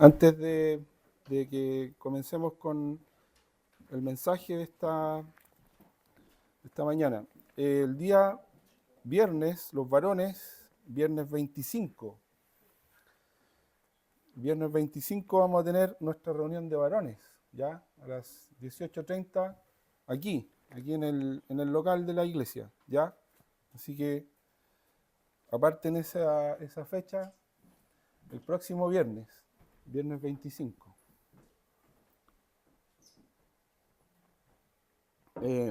Antes de que comencemos con el mensaje de esta mañana, el día viernes, los varones, viernes 25 vamos a tener nuestra reunión de varones, ya a las 18:30 aquí en el local de la iglesia, ya. Así que aparten esa fecha, el próximo viernes 25.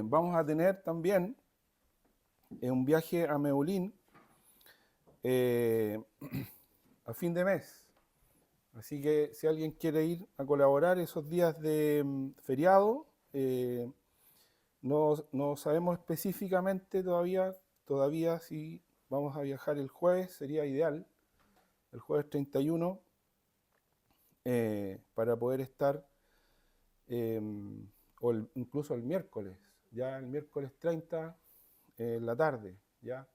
Vamos a tener también un viaje a Meulín eh, a fin de mes. Así que si alguien quiere ir a colaborar esos días de feriado, no sabemos específicamente todavía si vamos a viajar el jueves, sería ideal, el jueves 31, para poder estar, eh, incluso el miércoles, ya el miércoles 30 en la tarde, ya.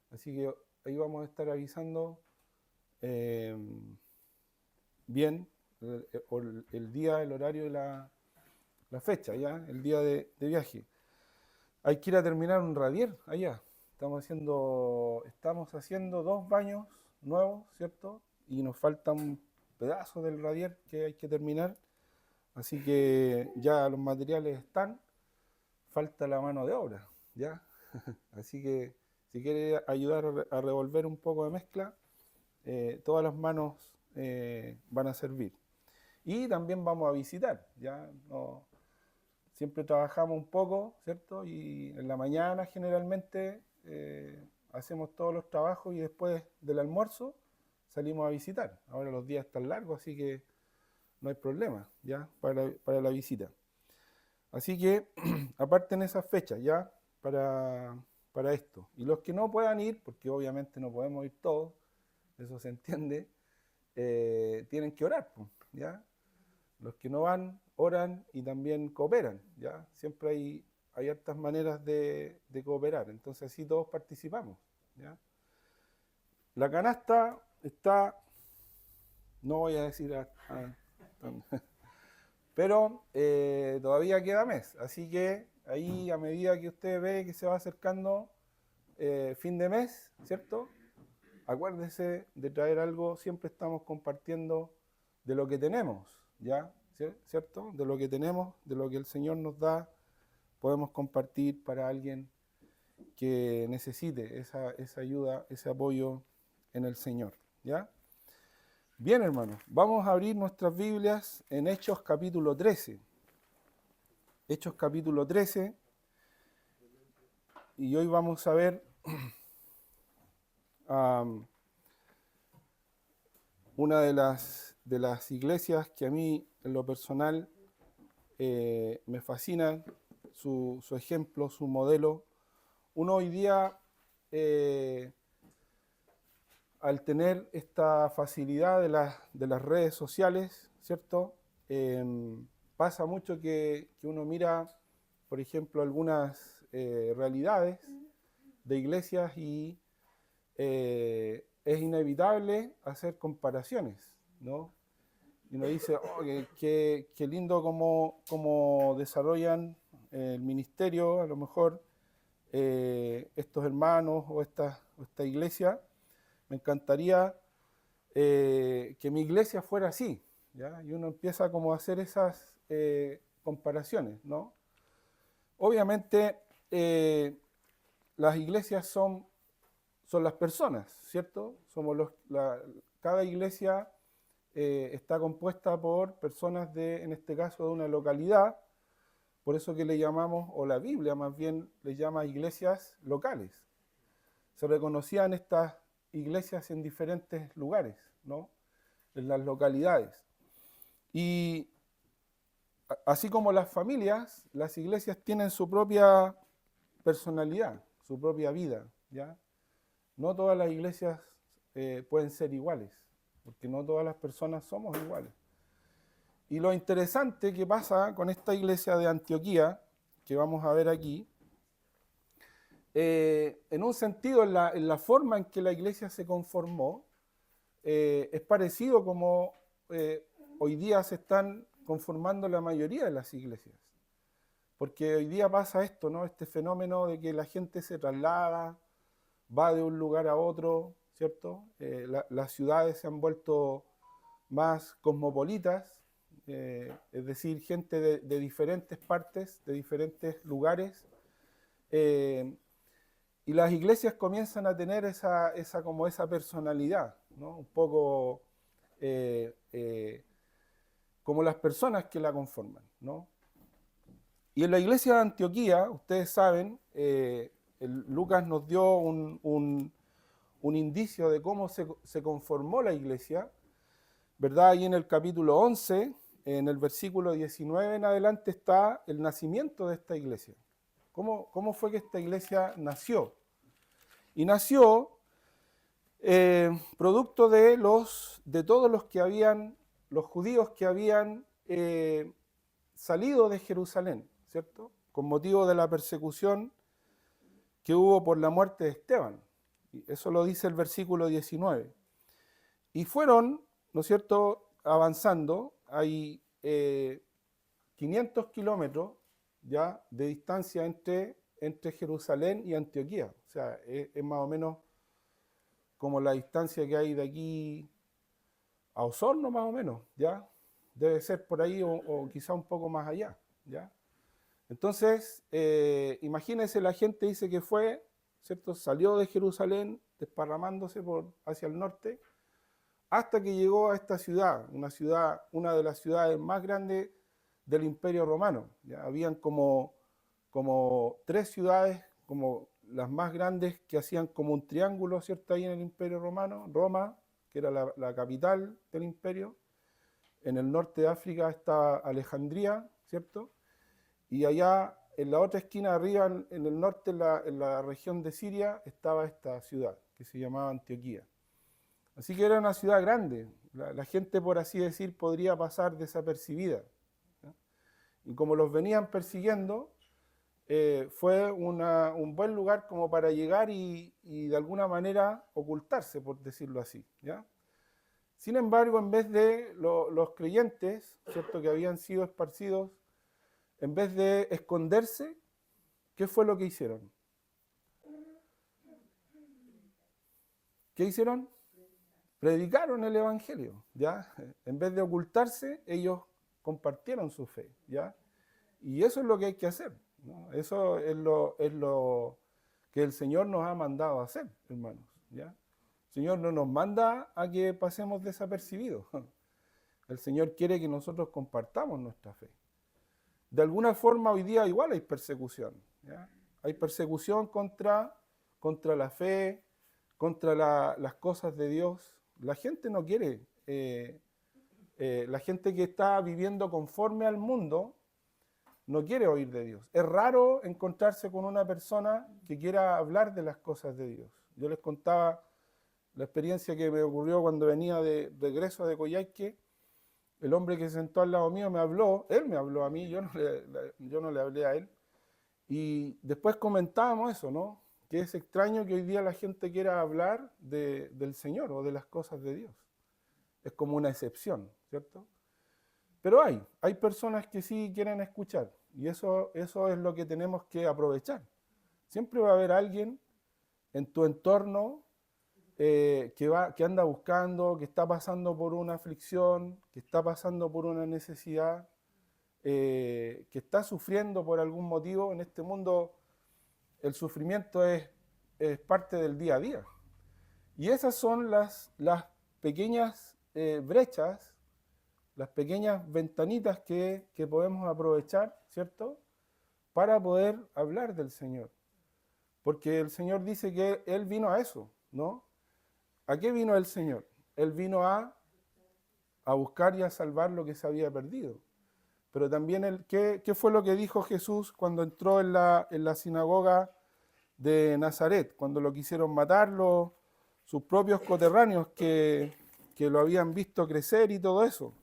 Así que ahí vamos a estar avisando eh, bien el día, el horario y la fecha, ya, el día de viaje. Hay que ir a terminar un radier allá. Estamos haciendo 2 baños nuevos, ¿cierto? Y nos falta un pedazo del radier que hay que terminar. Así que ya los materiales están, falta la mano de obra, ¿ya? Así que si quiere ayudar a revolver un poco de mezcla, todas las manos van a servir. Y también vamos a visitar, ya no, siempre trabajamos un poco, ¿cierto? Y en la mañana generalmente hacemos todos los trabajos y después del almuerzo salimos a visitar. Ahora los días están largos, así que no hay problema, ¿ya? Para la visita. Así que aparten esas fechas, ¿ya? Para esto. Y los que no puedan ir, porque obviamente no podemos ir todos, eso se entiende, tienen que orar, ¿ya? Los que no van, oran y también cooperan, ¿ya? Siempre hay hartas maneras de cooperar, entonces así todos participamos, ¿ya? La canasta está, no voy a decir, pero todavía queda mes, así que ahí a medida que usted ve que se va acercando fin de mes, ¿cierto? Acuérdese de traer algo, siempre estamos compartiendo de lo que tenemos, ¿ya? ¿Cierto? De lo que tenemos, de lo que el Señor nos da, podemos compartir para alguien que necesite esa ayuda, ese apoyo en el Señor, ¿ya? Bien, hermanos, vamos a abrir nuestras Biblias en Hechos capítulo 13. Hechos capítulo 13, y hoy vamos a ver una de las iglesias que a mí en lo personal me fascina, su ejemplo, su modelo. Uno hoy día, al tener esta facilidad de las redes sociales, ¿cierto? Eh, Pasa mucho que uno mira, por ejemplo, algunas realidades de iglesias y es inevitable hacer comparaciones, ¿no? Y uno dice, oh, qué lindo cómo desarrollan el ministerio, a lo mejor estos hermanos o esta iglesia. Me encantaría que mi iglesia fuera así, ¿ya? Y uno empieza como a hacer esas comparaciones, ¿no? Obviamente las iglesias son las personas, ¿cierto? Cada iglesia está compuesta por personas en este caso, de una localidad, por eso que le llamamos, o la Biblia más bien, le llama iglesias locales. Se reconocían estas iglesias en diferentes lugares, ¿no? En las localidades. Y así como las familias, las iglesias tienen su propia personalidad, su propia vida, ¿ya? No todas las iglesias pueden ser iguales, porque no todas las personas somos iguales. Y lo interesante que pasa con esta iglesia de Antioquía, que vamos a ver aquí, en un sentido, en la forma en que la iglesia se conformó, es parecido como hoy día se están conformando la mayoría de las iglesias. Porque hoy día pasa esto, ¿no? Este fenómeno de que la gente se traslada, va de un lugar a otro, ¿cierto? Las ciudades se han vuelto más cosmopolitas, es decir, gente de diferentes partes, de diferentes lugares, eh, y las iglesias comienzan a tener como esa personalidad, ¿no? Un poco como las personas que la conforman, ¿no? Y en la iglesia de Antioquía, ustedes saben, Lucas nos dio un indicio de cómo se conformó la iglesia, ¿verdad? Ahí en el capítulo 11, en el versículo 19 en adelante, está el nacimiento de esta iglesia. ¿Cómo fue que esta iglesia nació? Y nació producto de todos los judíos que habían salido de Jerusalén, ¿cierto? Con motivo de la persecución que hubo por la muerte de Esteban. Eso lo dice el versículo 19. Y fueron, ¿no es cierto?, avanzando. Hay 500 kilómetros ya de distancia entre Jerusalén y Antioquía. O sea, es más o menos como la distancia que hay de aquí a Osorno, más o menos, ¿ya? Debe ser por ahí o quizá un poco más allá, ¿ya? Entonces, imagínense, la gente dice que fue, ¿cierto? Salió de Jerusalén desparramándose hacia el norte hasta que llegó a esta ciudad, una de las ciudades más grandes del Imperio Romano. ¿Ya? Habían como 3 ciudades, como las más grandes, que hacían como un triángulo, ¿cierto? Ahí en el Imperio Romano. Roma, que era la capital del imperio. En el norte de África está Alejandría, ¿cierto? Y allá, en la otra esquina arriba, en el norte, en la región de Siria, estaba esta ciudad, que se llamaba Antioquía. Así que era una ciudad grande. La gente, por así decir, podría pasar desapercibida, ¿no? Y como los venían persiguiendo, fue un buen lugar como para llegar y de alguna manera ocultarse, por decirlo así, ¿ya? Sin embargo, en vez de los creyentes, ¿cierto?, que habían sido esparcidos, en vez de esconderse, ¿qué fue lo que hicieron? ¿Qué hicieron? Predicaron el Evangelio, ¿ya? En vez de ocultarse, ellos compartieron su fe, ¿ya? Y eso es lo que hay que hacer, ¿no? Eso es lo que el Señor nos ha mandado a hacer, hermanos, ¿ya? El Señor no nos manda a que pasemos desapercibidos. El Señor quiere que nosotros compartamos nuestra fe. De alguna forma hoy día igual hay persecución, ¿ya? Hay persecución contra la fe, contra las cosas de Dios. La gente no quiere, la gente que está viviendo conforme al mundo no quiere oír de Dios. Es raro encontrarse con una persona que quiera hablar de las cosas de Dios. Yo les contaba la experiencia que me ocurrió cuando venía de regreso de Coyhaique. El hombre que se sentó al lado mío él me habló a mí, yo no le hablé a él. Y después comentábamos eso, ¿no? Que es extraño que hoy día la gente quiera hablar del Señor o de las cosas de Dios. Es como una excepción, ¿cierto? Pero hay personas que sí quieren escuchar y eso es lo que tenemos que aprovechar. Siempre va a haber alguien en tu entorno que anda buscando, que está pasando por una aflicción, que está pasando por una necesidad, que está sufriendo por algún motivo. En este mundo el sufrimiento es parte del día a día. Y esas son las pequeñas brechas, las pequeñas ventanitas que podemos aprovechar, ¿cierto?, para poder hablar del Señor. Porque el Señor dice que Él vino a eso, ¿no? ¿A qué vino el Señor? Él vino a buscar y a salvar lo que se había perdido. Pero también, ¿qué fue lo que dijo Jesús cuando entró en la sinagoga de Nazaret? Cuando lo quisieron matar sus propios coterráneos que lo habían visto crecer y todo eso.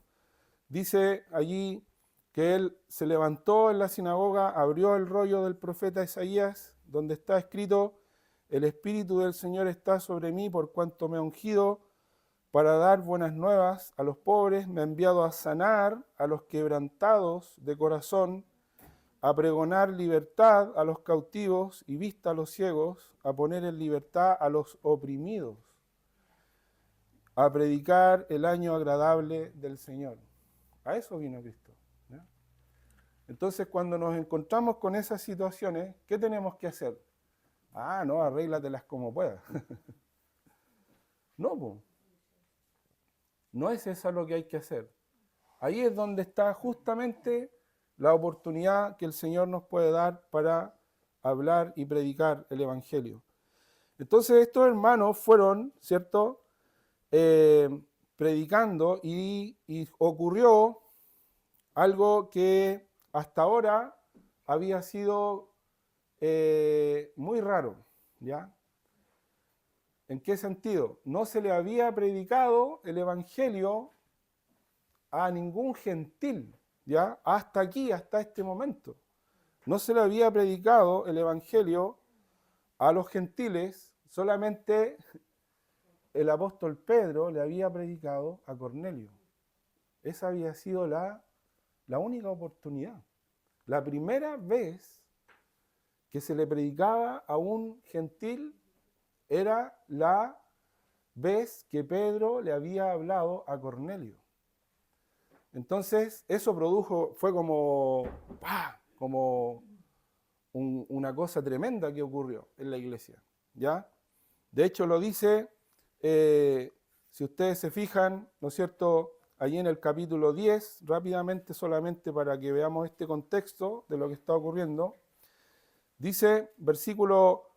Dice allí que él se levantó en la sinagoga, abrió el rollo del profeta Isaías, donde está escrito: el Espíritu del Señor está sobre mí por cuanto me ha ungido para dar buenas nuevas a los pobres, me ha enviado a sanar a los quebrantados de corazón, a pregonar libertad a los cautivos y vista a los ciegos, a poner en libertad a los oprimidos, a predicar el año agradable del Señor. A eso vino Cristo, ¿ya? Entonces, cuando nos encontramos con esas situaciones, ¿qué tenemos que hacer? No, arréglatelas como puedas. No, po. No es eso lo que hay que hacer. Ahí es donde está justamente la oportunidad que el Señor nos puede dar para hablar y predicar el Evangelio. Entonces estos hermanos fueron, ¿cierto?, predicando y ocurrió algo que hasta ahora había sido muy raro, ¿ya? ¿En qué sentido? No se le había predicado el Evangelio a ningún gentil, ¿ya? Hasta aquí, hasta este momento. No se le había predicado el Evangelio a los gentiles, solamente el apóstol Pedro le había predicado a Cornelio. Esa había sido la única oportunidad. La primera vez que se le predicaba a un gentil era la vez que Pedro le había hablado a Cornelio. Entonces, eso fue como una cosa tremenda que ocurrió en la iglesia, ¿ya? De hecho, lo dice, si ustedes se fijan, ¿no es cierto?, allí en el capítulo 10, rápidamente solamente para que veamos este contexto de lo que está ocurriendo, dice, versículo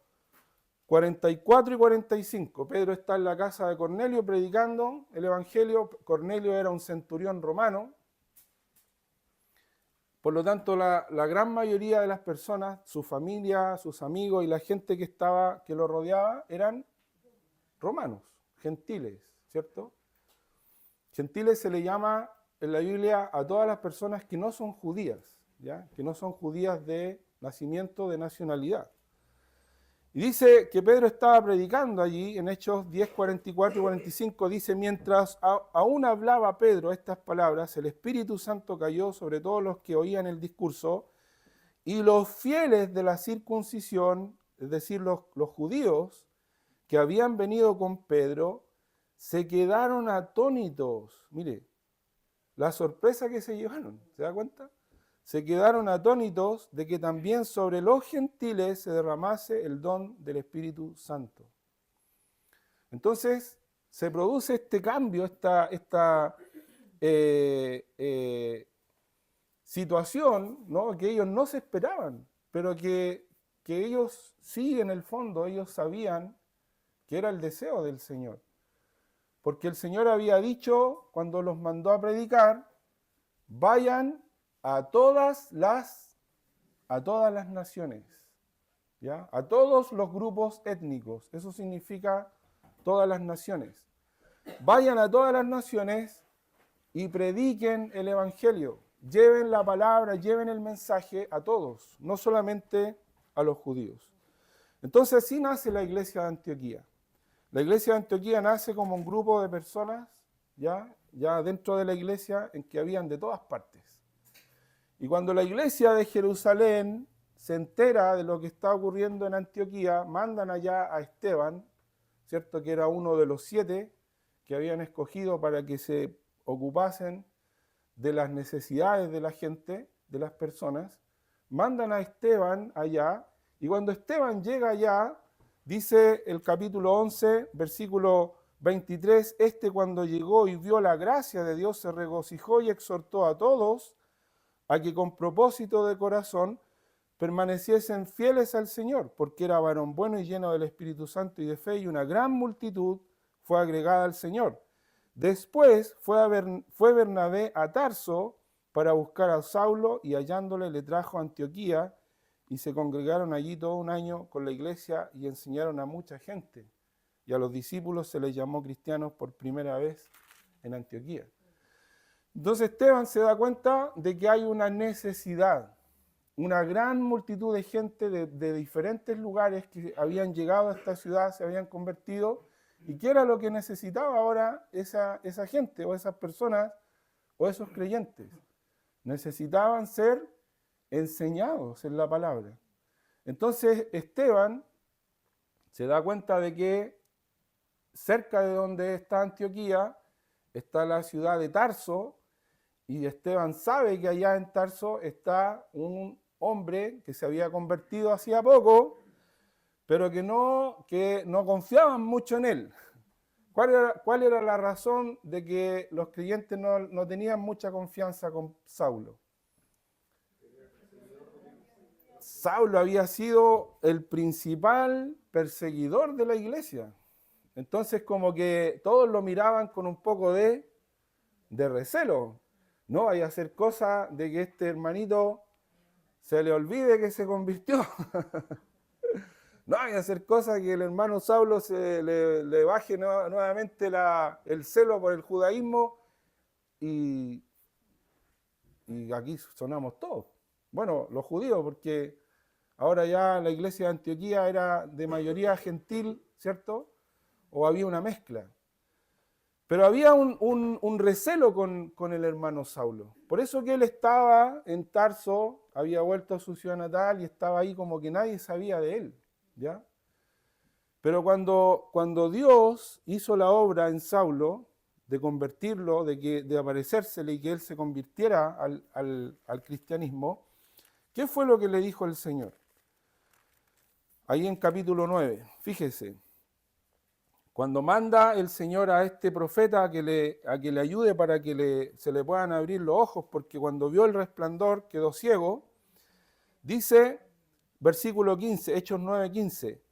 44 y 45, Pedro está en la casa de Cornelio predicando el Evangelio. Cornelio era un centurión romano, por lo tanto la gran mayoría de las personas, su familia, sus amigos y la gente que lo rodeaba eran romanos, gentiles, ¿cierto? Gentiles se le llama en la Biblia a todas las personas que no son judías, ¿ya? Que no son judías de nacimiento, de nacionalidad. Y dice que Pedro estaba predicando allí, en Hechos 10, 44 y 45, dice, mientras aún hablaba Pedro estas palabras, el Espíritu Santo cayó sobre todos los que oían el discurso, y los fieles de la circuncisión, es decir, los judíos que habían venido con Pedro, se quedaron atónitos. Mire, la sorpresa que se llevaron, ¿se da cuenta? Se quedaron atónitos de que también sobre los gentiles se derramase el don del Espíritu Santo. Entonces, se produce este cambio, esta situación, ¿no?, que ellos no se esperaban, pero que ellos sí, en el fondo, ellos sabían que era el deseo del Señor. Porque el Señor había dicho, cuando los mandó a predicar, vayan a todas las naciones, ¿ya? A todos los grupos étnicos. Eso significa todas las naciones. Vayan a todas las naciones y prediquen el Evangelio. Lleven la palabra, lleven el mensaje a todos, no solamente a los judíos. Entonces así nace la iglesia de Antioquía. La iglesia de Antioquía nace como un grupo de personas, ya dentro de la iglesia, en que habían de todas partes. Y cuando la iglesia de Jerusalén se entera de lo que está ocurriendo en Antioquía, mandan allá a Esteban, ¿cierto?, que era uno de los 7 que habían escogido para que se ocupasen de las necesidades de la gente, de las personas. Mandan a Esteban allá, y cuando Esteban llega allá, dice el capítulo 11, versículo 23, cuando llegó y vio la gracia de Dios se regocijó y exhortó a todos a que con propósito de corazón permaneciesen fieles al Señor, porque era varón bueno y lleno del Espíritu Santo y de fe, y una gran multitud fue agregada al Señor. Después fue Bernabé a Tarso para buscar a Saulo, y hallándole le trajo a Antioquía, y se congregaron allí todo un año con la iglesia y enseñaron a mucha gente. Y a los discípulos se les llamó cristianos por primera vez en Antioquía. Entonces Esteban se da cuenta de que hay una necesidad, una gran multitud de gente de diferentes lugares que habían llegado a esta ciudad, se habían convertido, ¿Y qué era lo que necesitaba ahora esa gente o esas personas o esos creyentes? Necesitaban ser enseñados en la palabra. Entonces Esteban se da cuenta de que cerca de donde está Antioquía está la ciudad de Tarso, y Esteban sabe que allá en Tarso está un hombre que se había convertido hacía poco, pero que no confiaban mucho en él. ¿Cuál era la razón de que los creyentes no tenían mucha confianza con Saulo? Saulo había sido el principal perseguidor de la iglesia. Entonces como que todos lo miraban con un poco de recelo. No vaya a hacer cosa de que este hermanito se le olvide que se convirtió. No vaya a hacer cosa que el hermano Saulo le baje nuevamente el celo por el judaísmo y aquí sonamos todos. Bueno, los judíos, porque ahora ya la iglesia de Antioquía era de mayoría gentil, ¿cierto? O había una mezcla. Pero había un recelo con el hermano Saulo. Por eso que él estaba en Tarso, había vuelto a su ciudad natal y estaba ahí como que nadie sabía de él, ¿ya? Pero cuando Dios hizo la obra en Saulo, de convertirlo, de aparecérsele y que él se convirtiera al cristianismo, ¿qué fue lo que le dijo el Señor? Ahí en capítulo 9, fíjese. Cuando manda el Señor a este profeta a que le ayude para que se le puedan abrir los ojos, porque cuando vio el resplandor quedó ciego, dice, versículo 15, Hechos 9:15,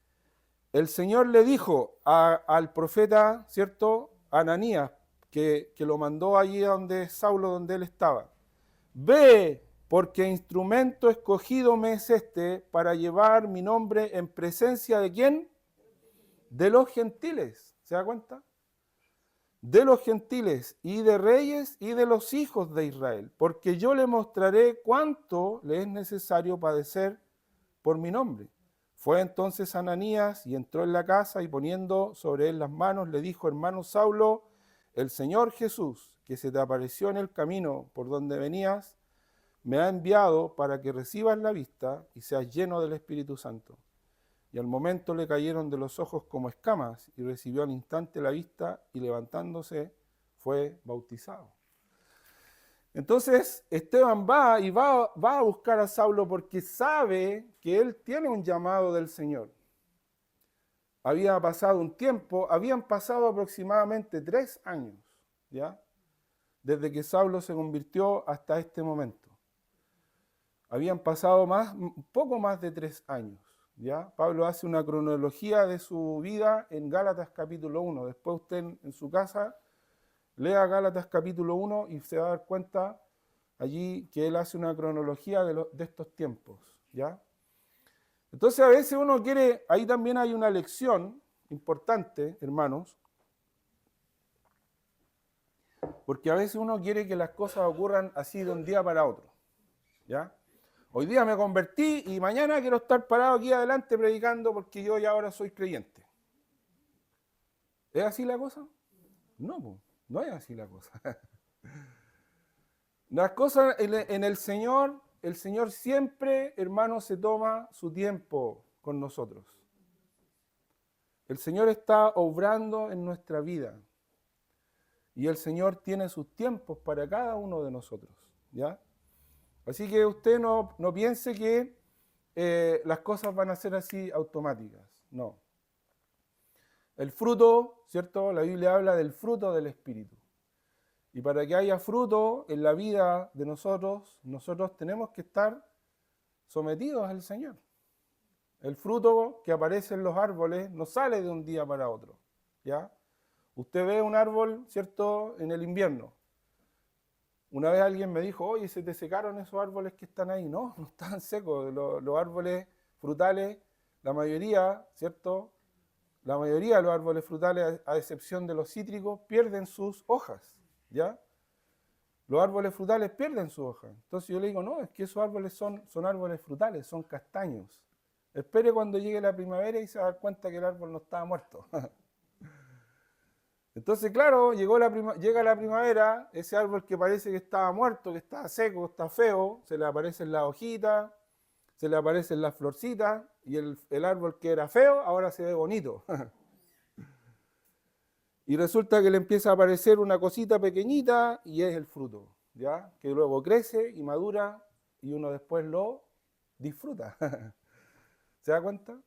el Señor le dijo al profeta, ¿cierto?, Ananías, que lo mandó allí donde Saulo, donde él estaba, ve, porque instrumento escogido me es este para llevar mi nombre en presencia de ¿quién? De los gentiles, ¿se da cuenta? De los gentiles y de reyes y de los hijos de Israel, porque yo le mostraré cuánto le es necesario padecer por mi nombre. Fue entonces Ananías y entró en la casa y poniendo sobre él las manos le dijo, hermano Saulo, el Señor Jesús, que se te apareció en el camino por donde venías, me ha enviado para que recibas la vista y seas lleno del Espíritu Santo. Y al momento le cayeron de los ojos como escamas y recibió al instante la vista y levantándose fue bautizado. Entonces Esteban va a buscar a Saulo porque sabe que él tiene un llamado del Señor. Había pasado un tiempo, habían pasado aproximadamente 3 años, ¿ya? Desde que Saulo se convirtió hasta este momento. Habían pasado un poco más de 3 años. ¿Ya? Pablo hace una cronología de su vida en Gálatas capítulo 1. Después usted en su casa lea Gálatas capítulo 1 y se va a dar cuenta allí que él hace una cronología de estos tiempos. ¿Ya? Entonces a veces uno quiere, ahí también hay una lección importante, hermanos, porque a veces uno quiere que las cosas ocurran así de un día para otro. ¿Ya? Hoy día me convertí y mañana quiero estar parado aquí adelante predicando porque yo ya ahora soy creyente. ¿Es así la cosa? No, no es así la cosa. Las cosas en el Señor siempre, hermano, se toma su tiempo con nosotros. El Señor está obrando en nuestra vida y el Señor tiene sus tiempos para cada uno de nosotros, ¿ya? Así que usted no piense que las cosas van a ser así automáticas. No. El fruto, ¿cierto? La Biblia habla del fruto del Espíritu. Y para que haya fruto en la vida de nosotros tenemos que estar sometidos al Señor. El fruto que aparece en los árboles no sale de un día para otro, ¿ya? Usted ve un árbol, ¿cierto?, en el invierno. Una vez alguien me dijo, oye, ¿se te secaron esos árboles que están ahí? No, no están secos. Los árboles frutales, la mayoría, ¿cierto? La mayoría de los árboles frutales, a excepción de los cítricos, pierden sus hojas, ¿ya? Los árboles frutales pierden sus hojas. Entonces yo le digo, no, es que esos árboles son árboles frutales, son castaños. Espere cuando llegue la primavera y se va a dar cuenta que el árbol no estaba muerto. Entonces, claro, llega la primavera, ese árbol que parece que estaba muerto, que está seco, está feo, se le aparecen las hojitas, se le aparecen las florcitas, y el árbol que era feo ahora se ve bonito. Y resulta que le empieza a aparecer una cosita pequeñita y es el fruto, ¿ya? Que luego crece y madura y uno después lo disfruta. ¿Se da cuenta?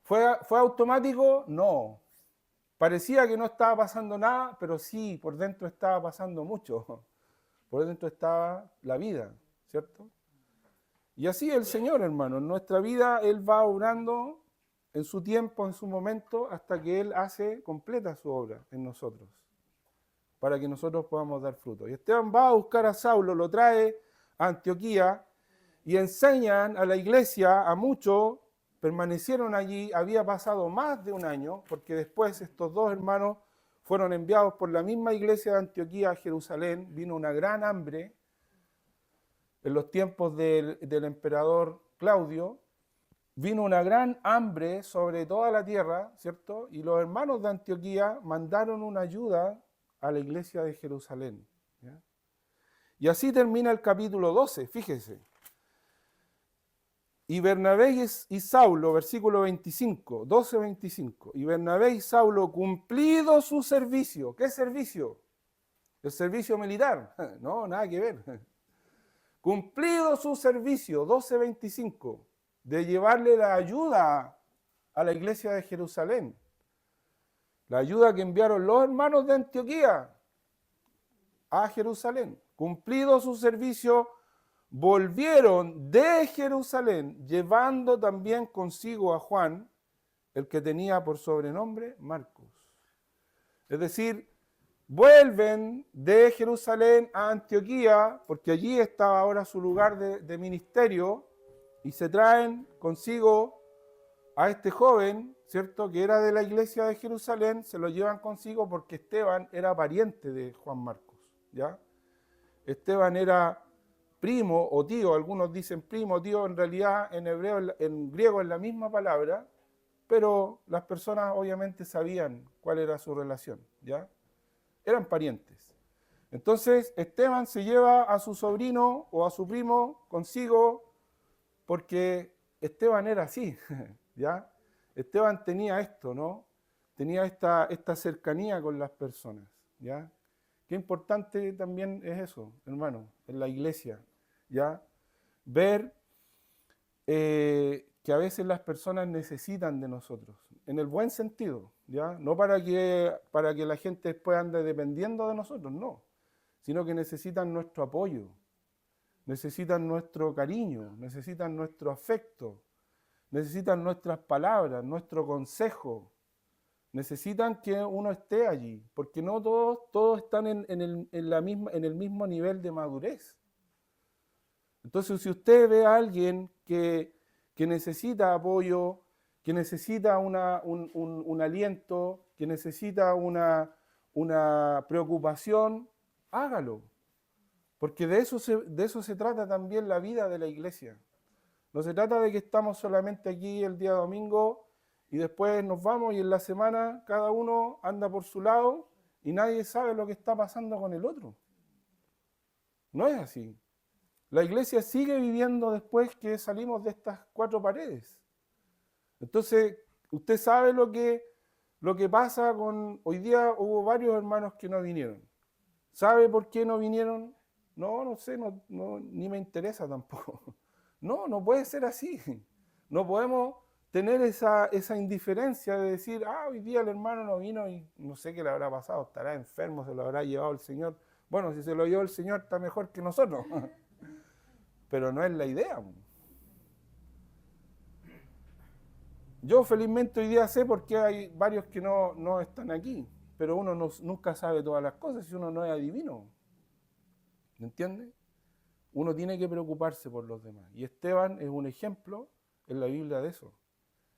¿Fue automático? No. Parecía que no estaba pasando nada, pero sí, por dentro estaba pasando mucho. Por dentro estaba la vida, ¿cierto? Y así el Señor, hermano, en nuestra vida Él va obrando en su tiempo, en su momento, hasta que Él completa su obra en nosotros, para que nosotros podamos dar fruto. Y Esteban va a buscar a Saulo, lo trae a Antioquía y enseñan a la iglesia, a muchos, permanecieron allí, había pasado más de un año, porque después estos dos hermanos fueron enviados por la misma iglesia de Antioquía a Jerusalén, vino una gran hambre en los tiempos del emperador Claudio, vino una gran hambre sobre toda la tierra, ¿cierto? Y los hermanos de Antioquía mandaron una ayuda a la iglesia de Jerusalén. ¿Ya? Y así termina el capítulo 12, fíjese. Y Bernabé y Saulo, versículo 25, 12-25. Y Bernabé y Saulo, cumplido su servicio. ¿Qué servicio? El servicio militar. No, nada que ver. Cumplido su servicio, 12-25, de llevarle la ayuda a la iglesia de Jerusalén. La ayuda que enviaron los hermanos de Antioquía a Jerusalén. Cumplido su servicio, volvieron de Jerusalén, llevando también consigo a Juan, el que tenía por sobrenombre Marcos. Es decir, vuelven de Jerusalén a Antioquía, porque allí estaba ahora su lugar de ministerio, y se traen consigo a este joven, ¿cierto?, que era de la iglesia de Jerusalén, se lo llevan consigo porque Esteban era pariente de Juan Marcos, ¿ya? Esteban era primo o tío, algunos dicen primo, tío, en realidad en hebreo, en griego es la misma palabra, pero las personas obviamente sabían cuál era su relación, ¿ya? Eran parientes. Entonces Esteban se lleva a su sobrino o a su primo consigo porque Esteban era así, ¿ya? Esteban tenía esto, ¿no? Tenía esta cercanía con las personas, ¿ya? Qué importante también es eso, hermano, en la iglesia, ¿ya? Ver que a veces las personas necesitan de nosotros, en el buen sentido, ¿ya? No para que la gente después ande dependiendo de nosotros, no, sino que necesitan nuestro apoyo, necesitan nuestro cariño, necesitan nuestro afecto, necesitan nuestras palabras, nuestro consejo, necesitan que uno esté allí, porque no todos están en el mismo nivel de madurez. Entonces, si usted ve a alguien que necesita apoyo, que necesita un aliento, que necesita una preocupación, hágalo. Porque de eso se trata también la vida de la iglesia. No se trata de que estamos solamente aquí el día domingo y después nos vamos y en la semana cada uno anda por su lado y nadie sabe lo que está pasando con el otro. No es así. La iglesia sigue viviendo después que salimos de estas cuatro paredes. Entonces, usted sabe lo que pasa con... Hoy día hubo varios hermanos que no vinieron. ¿Sabe por qué no vinieron? No sé, ni me interesa tampoco. No puede ser así. No podemos tener esa indiferencia de decir, hoy día el hermano no vino y no sé qué le habrá pasado, estará enfermo, se lo habrá llevado el Señor. Bueno, si se lo llevó el Señor está mejor que nosotros. Pero no es la idea. Yo felizmente hoy día sé por qué hay varios que no están aquí, pero uno nunca sabe todas las cosas si uno no es adivino. ¿Me entiende? Uno tiene que preocuparse por los demás. Y Esteban es un ejemplo en la Biblia de eso.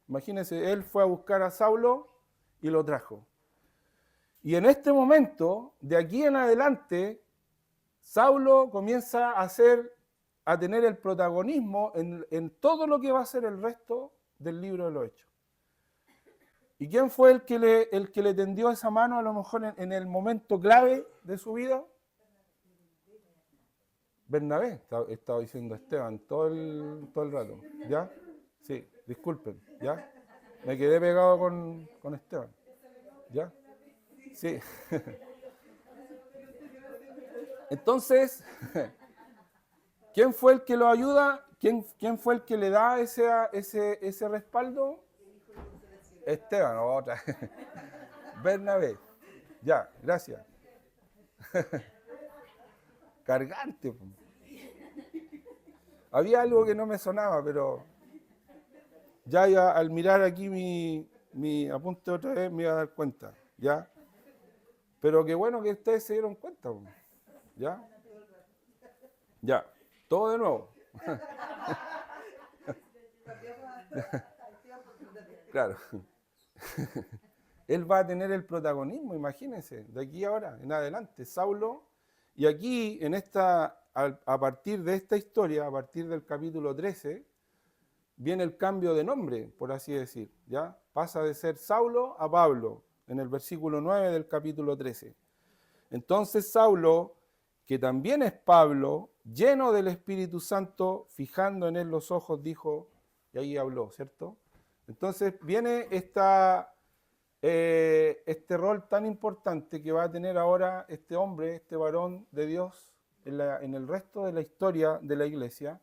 Imagínense, él fue a buscar a Saulo y lo trajo. Y en este momento, de aquí en adelante, Saulo comienza a tener el protagonismo en todo lo que va a ser el resto del libro de los Hechos. ¿Y quién fue el que le tendió esa mano a lo mejor en el momento clave de su vida? Bernabé, estaba diciendo Esteban todo el rato. ¿Ya? Sí, disculpen, ¿ya? Me quedé pegado con Esteban. ¿Ya? Sí. Entonces, ¿quién fue el que lo ayuda? ¿Quién fue el que le da ese respaldo? Esteban, otra. Bernabé. Ya, gracias. Cargante. Había algo que no me sonaba, pero ya al mirar aquí mi apunte otra vez me iba a dar cuenta. ¿Ya? Pero qué bueno que ustedes se dieron cuenta. ¿Ya? Ya. Todo de nuevo. Claro. Él va a tener el protagonismo, imagínense, de aquí ahora en adelante. Saulo, y aquí a partir de esta historia, a partir del capítulo 13, viene el cambio de nombre, por así decir. ¿Ya? Pasa de ser Saulo a Pablo, en el versículo 9 del capítulo 13. Entonces Saulo, que también es Pablo, lleno del Espíritu Santo, fijando en él los ojos, dijo, y ahí habló, ¿cierto? Entonces viene este rol tan importante que va a tener ahora este hombre, este varón de Dios, en el resto de la historia de la iglesia,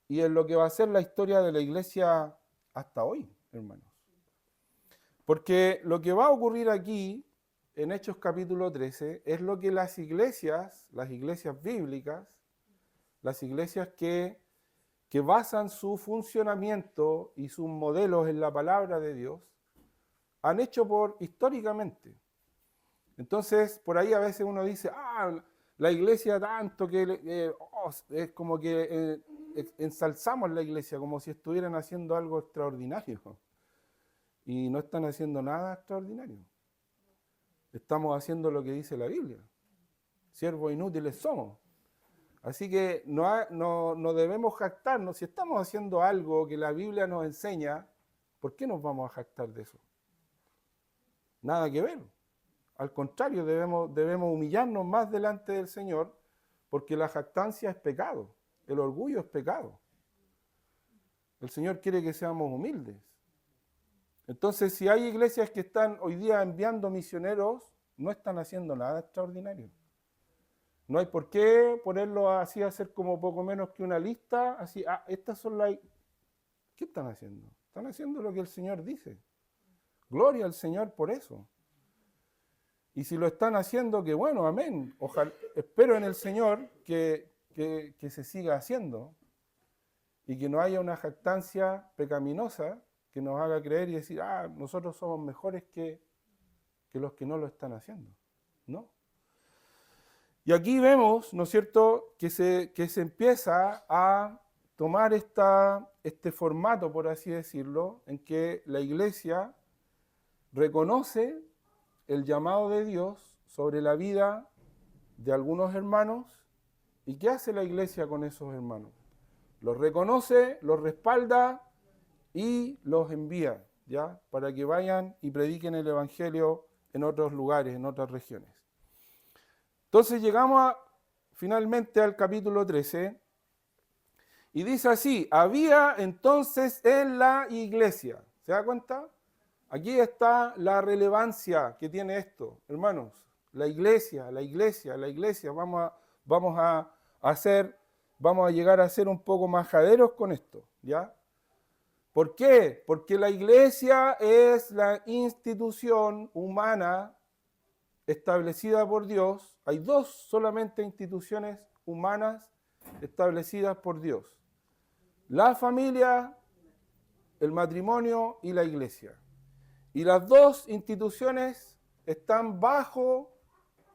y en lo que va a ser la historia de la iglesia hasta hoy, hermanos. Porque lo que va a ocurrir aquí, en Hechos capítulo 13, es lo que las iglesias bíblicas, las iglesias que basan su funcionamiento y sus modelos en la palabra de Dios, han hecho históricamente. Entonces, por ahí a veces uno dice, la iglesia tanto que es como que ensalzamos la iglesia como si estuvieran haciendo algo extraordinario. Y no están haciendo nada extraordinario. Estamos haciendo lo que dice la Biblia. Siervos inútiles somos. Así que no debemos jactarnos. Si estamos haciendo algo que la Biblia nos enseña, ¿por qué nos vamos a jactar de eso? Nada que ver. Al contrario, debemos humillarnos más delante del Señor, porque la jactancia es pecado, el orgullo es pecado. El Señor quiere que seamos humildes. Entonces, si hay iglesias que están hoy día enviando misioneros, no están haciendo nada extraordinario. No hay por qué ponerlo así a hacer como poco menos que una lista, así, estas son las... ¿Qué están haciendo? Están haciendo lo que el Señor dice. Gloria al Señor por eso. Y si lo están haciendo, que bueno, amén. Ojalá, espero en el Señor que se siga haciendo y que no haya una jactancia pecaminosa que nos haga creer y decir, nosotros somos mejores que los que no lo están haciendo. ¿No? Y aquí vemos, ¿no es cierto?, que se empieza a tomar este formato, por así decirlo, en que la iglesia reconoce el llamado de Dios sobre la vida de algunos hermanos. ¿Y qué hace la iglesia con esos hermanos? Los reconoce, los respalda y los envía, ¿ya? Para que vayan y prediquen el evangelio en otros lugares, en otras regiones. Entonces llegamos finalmente al capítulo 13 y dice así: había entonces en la iglesia, ¿se da cuenta? Aquí está la relevancia que tiene esto, hermanos. La iglesia, vamos a llegar a ser un poco majaderos con esto, ¿ya? ¿Por qué? Porque la iglesia es la institución humana establecida por Dios. Hay dos solamente instituciones humanas establecidas por Dios: la familia, el matrimonio y la iglesia. Y las dos instituciones están bajo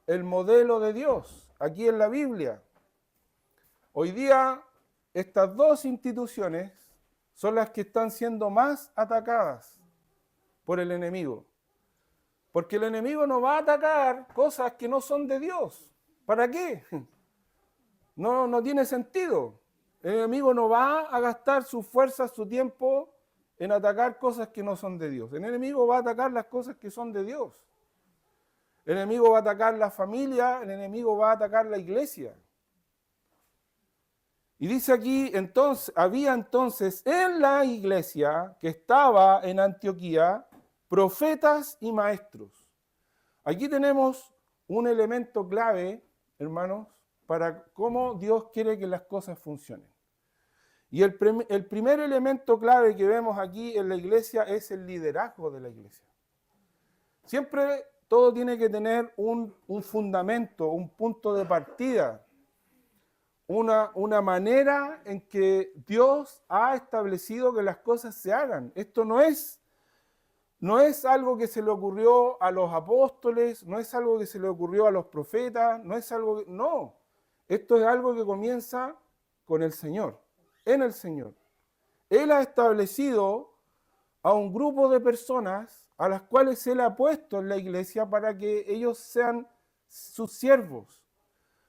el modelo de Dios, aquí en la Biblia. Hoy día, estas dos instituciones son las que están siendo más atacadas por el enemigo. Porque el enemigo no va a atacar cosas que no son de Dios. ¿Para qué? No tiene sentido. El enemigo no va a gastar sus fuerzas, su tiempo en atacar cosas que no son de Dios. El enemigo va a atacar las cosas que son de Dios. El enemigo va a atacar la familia, el enemigo va a atacar la iglesia. Y dice aquí, entonces, había entonces en la iglesia que estaba en Antioquía profetas y maestros. Aquí tenemos un elemento clave, hermanos, para cómo Dios quiere que las cosas funcionen. Y el primer elemento clave que vemos aquí en la iglesia es el liderazgo de la iglesia. Siempre todo tiene que tener un fundamento, un punto de partida, una manera en que Dios ha establecido que las cosas se hagan. Esto no es algo que se le ocurrió a los apóstoles, no es algo que se le ocurrió a los profetas, no. Esto es algo que comienza con el Señor, en el Señor. Él ha establecido a un grupo de personas a las cuales Él ha puesto en la iglesia para que ellos sean sus siervos,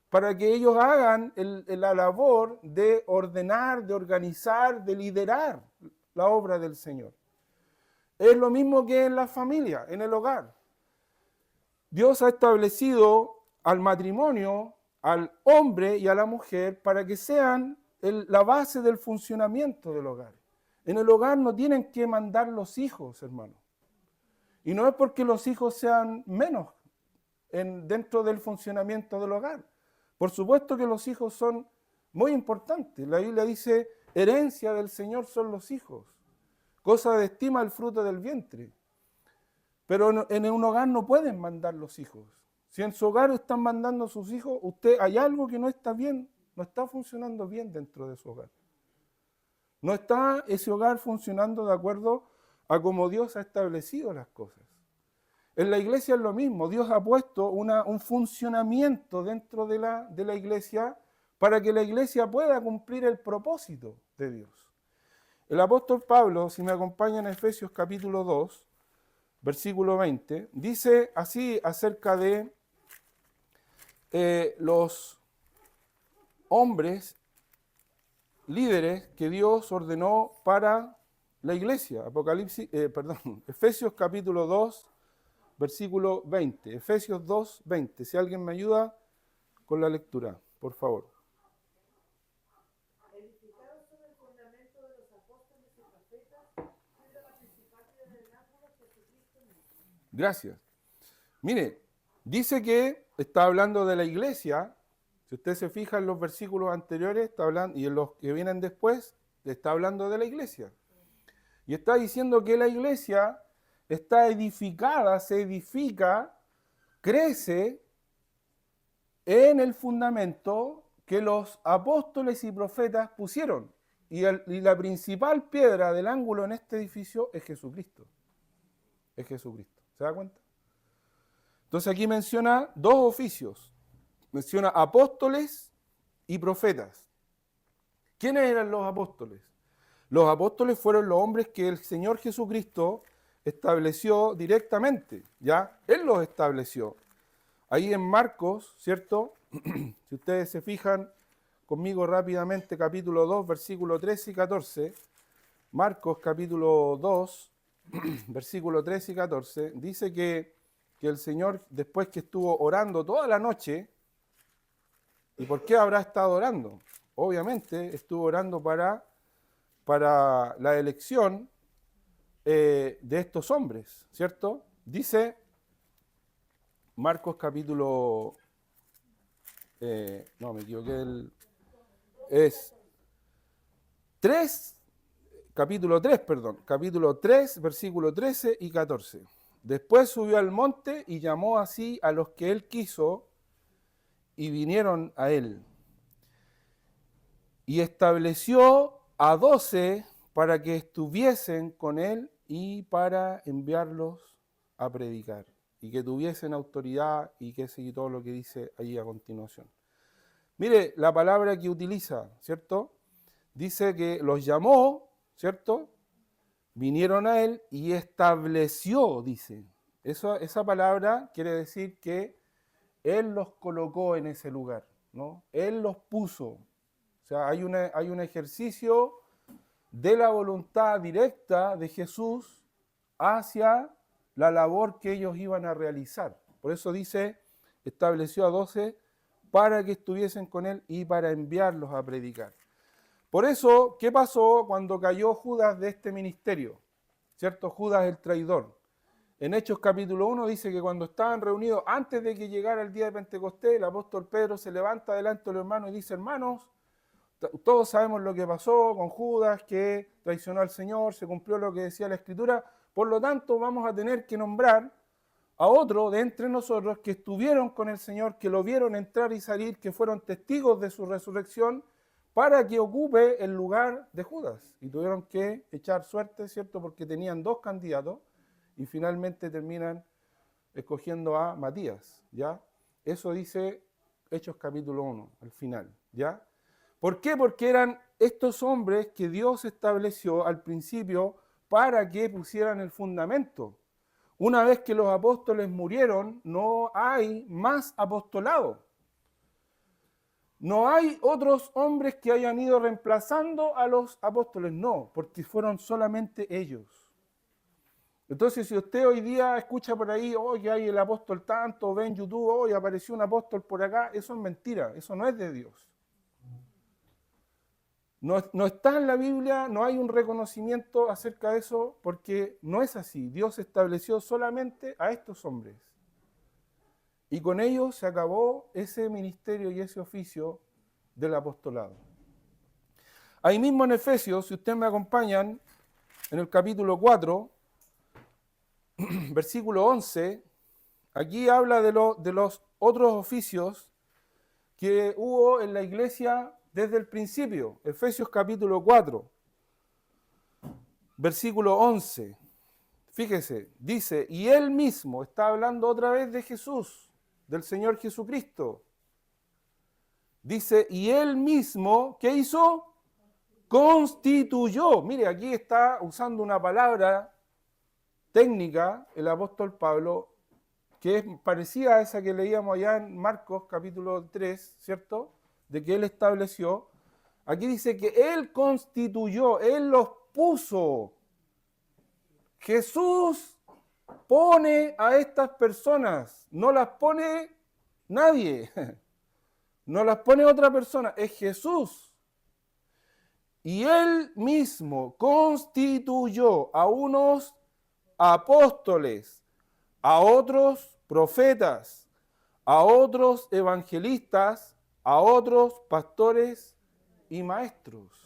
para que ellos hagan la labor de ordenar, de organizar, de liderar la obra del Señor. Es lo mismo que en la familia, en el hogar. Dios ha establecido al matrimonio, al hombre y a la mujer para que sean la base del funcionamiento del hogar. En el hogar no tienen que mandar los hijos, hermano. Y no es porque los hijos sean menos dentro del funcionamiento del hogar. Por supuesto que los hijos son muy importantes. La Biblia dice, herencia del Señor son los hijos. Cosa de estima el fruto del vientre. Pero en un hogar no pueden mandar los hijos. Si en su hogar están mandando a sus hijos, hay algo que no está bien, no está funcionando bien dentro de su hogar. No está ese hogar funcionando de acuerdo a cómo Dios ha establecido las cosas. En la iglesia es lo mismo. Dios ha puesto un funcionamiento dentro de la iglesia para que la iglesia pueda cumplir el propósito de Dios. El apóstol Pablo, si me acompaña en Efesios capítulo 2, versículo 20, dice así acerca de los hombres líderes que Dios ordenó para la iglesia. Efesios capítulo 2, versículo 20. Efesios 2, 20. Si alguien me ayuda con la lectura, por favor. Edificados sobre el fundamento de los apóstoles y profetas, siendo la principal piedra del ángulo Jesucristo mismo. Gracias. Mire, dice que está hablando de la iglesia. Si usted se fija en los versículos anteriores, está hablando, y en los que vienen después, está hablando de la iglesia. Y está diciendo que la iglesia está edificada, se edifica, crece en el fundamento que los apóstoles y profetas pusieron. Y la principal piedra del ángulo en este edificio es Jesucristo. Es Jesucristo. ¿Se da cuenta? Entonces aquí menciona dos oficios. Menciona apóstoles y profetas. ¿Quiénes eran los apóstoles? Los apóstoles fueron los hombres que el Señor Jesucristo estableció directamente, ¿ya? Él los estableció. Ahí en Marcos, ¿cierto? Si ustedes se fijan conmigo rápidamente, capítulo 2, versículo 13 y 14. Marcos capítulo 2, versículo 13 y 14, dice que el Señor, después que estuvo orando toda la noche, ¿y por qué habrá estado orando? Obviamente estuvo orando para la elección de estos hombres, ¿cierto? Dice Marcos capítulo... no, me equivoqué. Es 3, capítulo 3, capítulo 3, versículo 13 y 14. Después subió al monte y llamó así a los que él quiso y vinieron a él. Y estableció a 12 para que estuviesen con él y para enviarlos a predicar. Y que tuviesen autoridad y que sé todo lo que dice allí a continuación. Mire la palabra que utiliza, ¿cierto? Dice que los llamó, ¿cierto? Vinieron a él y estableció, dice. Esa palabra quiere decir que él los colocó en ese lugar, ¿no? Él los puso. O sea, hay un ejercicio de la voluntad directa de Jesús hacia la labor que ellos iban a realizar. Por eso dice, estableció a 12 para que estuviesen con él y para enviarlos a predicar. Por eso, ¿qué pasó cuando cayó Judas de este ministerio? ¿Cierto? Judas el traidor. En Hechos capítulo 1 dice que cuando estaban reunidos, antes de que llegara el día de Pentecostés, el apóstol Pedro se levanta delante de los hermanos y dice, hermanos, todos sabemos lo que pasó con Judas, que traicionó al Señor, se cumplió lo que decía la Escritura, por lo tanto vamos a tener que nombrar a otro de entre nosotros que estuvieron con el Señor, que lo vieron entrar y salir, que fueron testigos de su resurrección, para que ocupe el lugar de Judas. Y tuvieron que echar suerte, ¿cierto? Porque tenían 2 candidatos y finalmente terminan escogiendo a Matías, ¿ya? Eso dice Hechos capítulo 1, al final, ¿ya? ¿Por qué? Porque eran estos hombres que Dios estableció al principio para que pusieran el fundamento. Una vez que los apóstoles murieron, no hay más apostolado. No hay otros hombres que hayan ido reemplazando a los apóstoles, no, porque fueron solamente ellos. Entonces, si usted hoy día escucha por ahí, que hay el apóstol tanto, ve en YouTube, apareció un apóstol por acá, eso es mentira, eso no es de Dios. No está en la Biblia, no hay un reconocimiento acerca de eso, porque no es así. Dios estableció solamente a estos hombres. Y con ellos se acabó ese ministerio y ese oficio del apostolado. Ahí mismo en Efesios, si ustedes me acompañan, en el capítulo 4, versículo 11, aquí habla de los otros oficios que hubo en la iglesia desde el principio. Efesios capítulo 4, versículo 11. Fíjese, dice, y él mismo, está hablando otra vez de Jesús, del Señor Jesucristo. Dice, y él mismo, ¿qué hizo? Constituyó. Mire, aquí está usando una palabra técnica, el apóstol Pablo, que es parecida a esa que leíamos allá en Marcos capítulo 3, ¿cierto? De que él estableció. Aquí dice que él constituyó, él los puso. Jesús pone a estas personas, no las pone nadie, no las pone otra persona, es Jesús. Y él mismo constituyó a unos apóstoles, a otros profetas, a otros evangelistas, a otros pastores y maestros.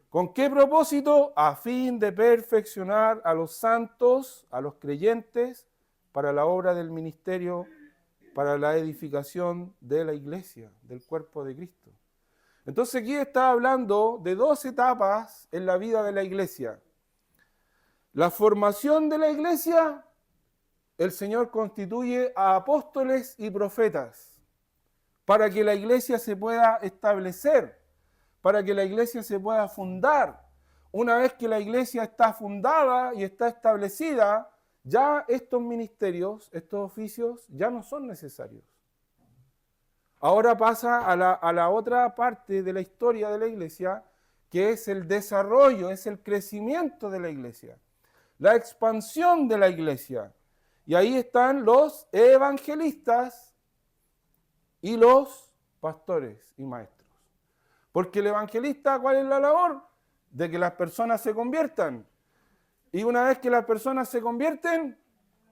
¿Con qué propósito? A fin de perfeccionar a los santos, a los creyentes, para la obra del ministerio, para la edificación de la iglesia, del cuerpo de Cristo. Entonces aquí está hablando de 2 etapas en la vida de la iglesia. La formación de la iglesia, el Señor constituye a apóstoles y profetas para que la iglesia se pueda establecer, para que la iglesia se pueda fundar. Una vez que la iglesia está fundada y está establecida, ya estos ministerios, estos oficios, ya no son necesarios. Ahora pasa a la otra parte de la historia de la iglesia, que es el desarrollo, es el crecimiento de la iglesia, la expansión de la iglesia. Y ahí están los evangelistas y los pastores y maestros. Porque el evangelista, ¿cuál es la labor? De que las personas se conviertan. Y una vez que las personas se convierten,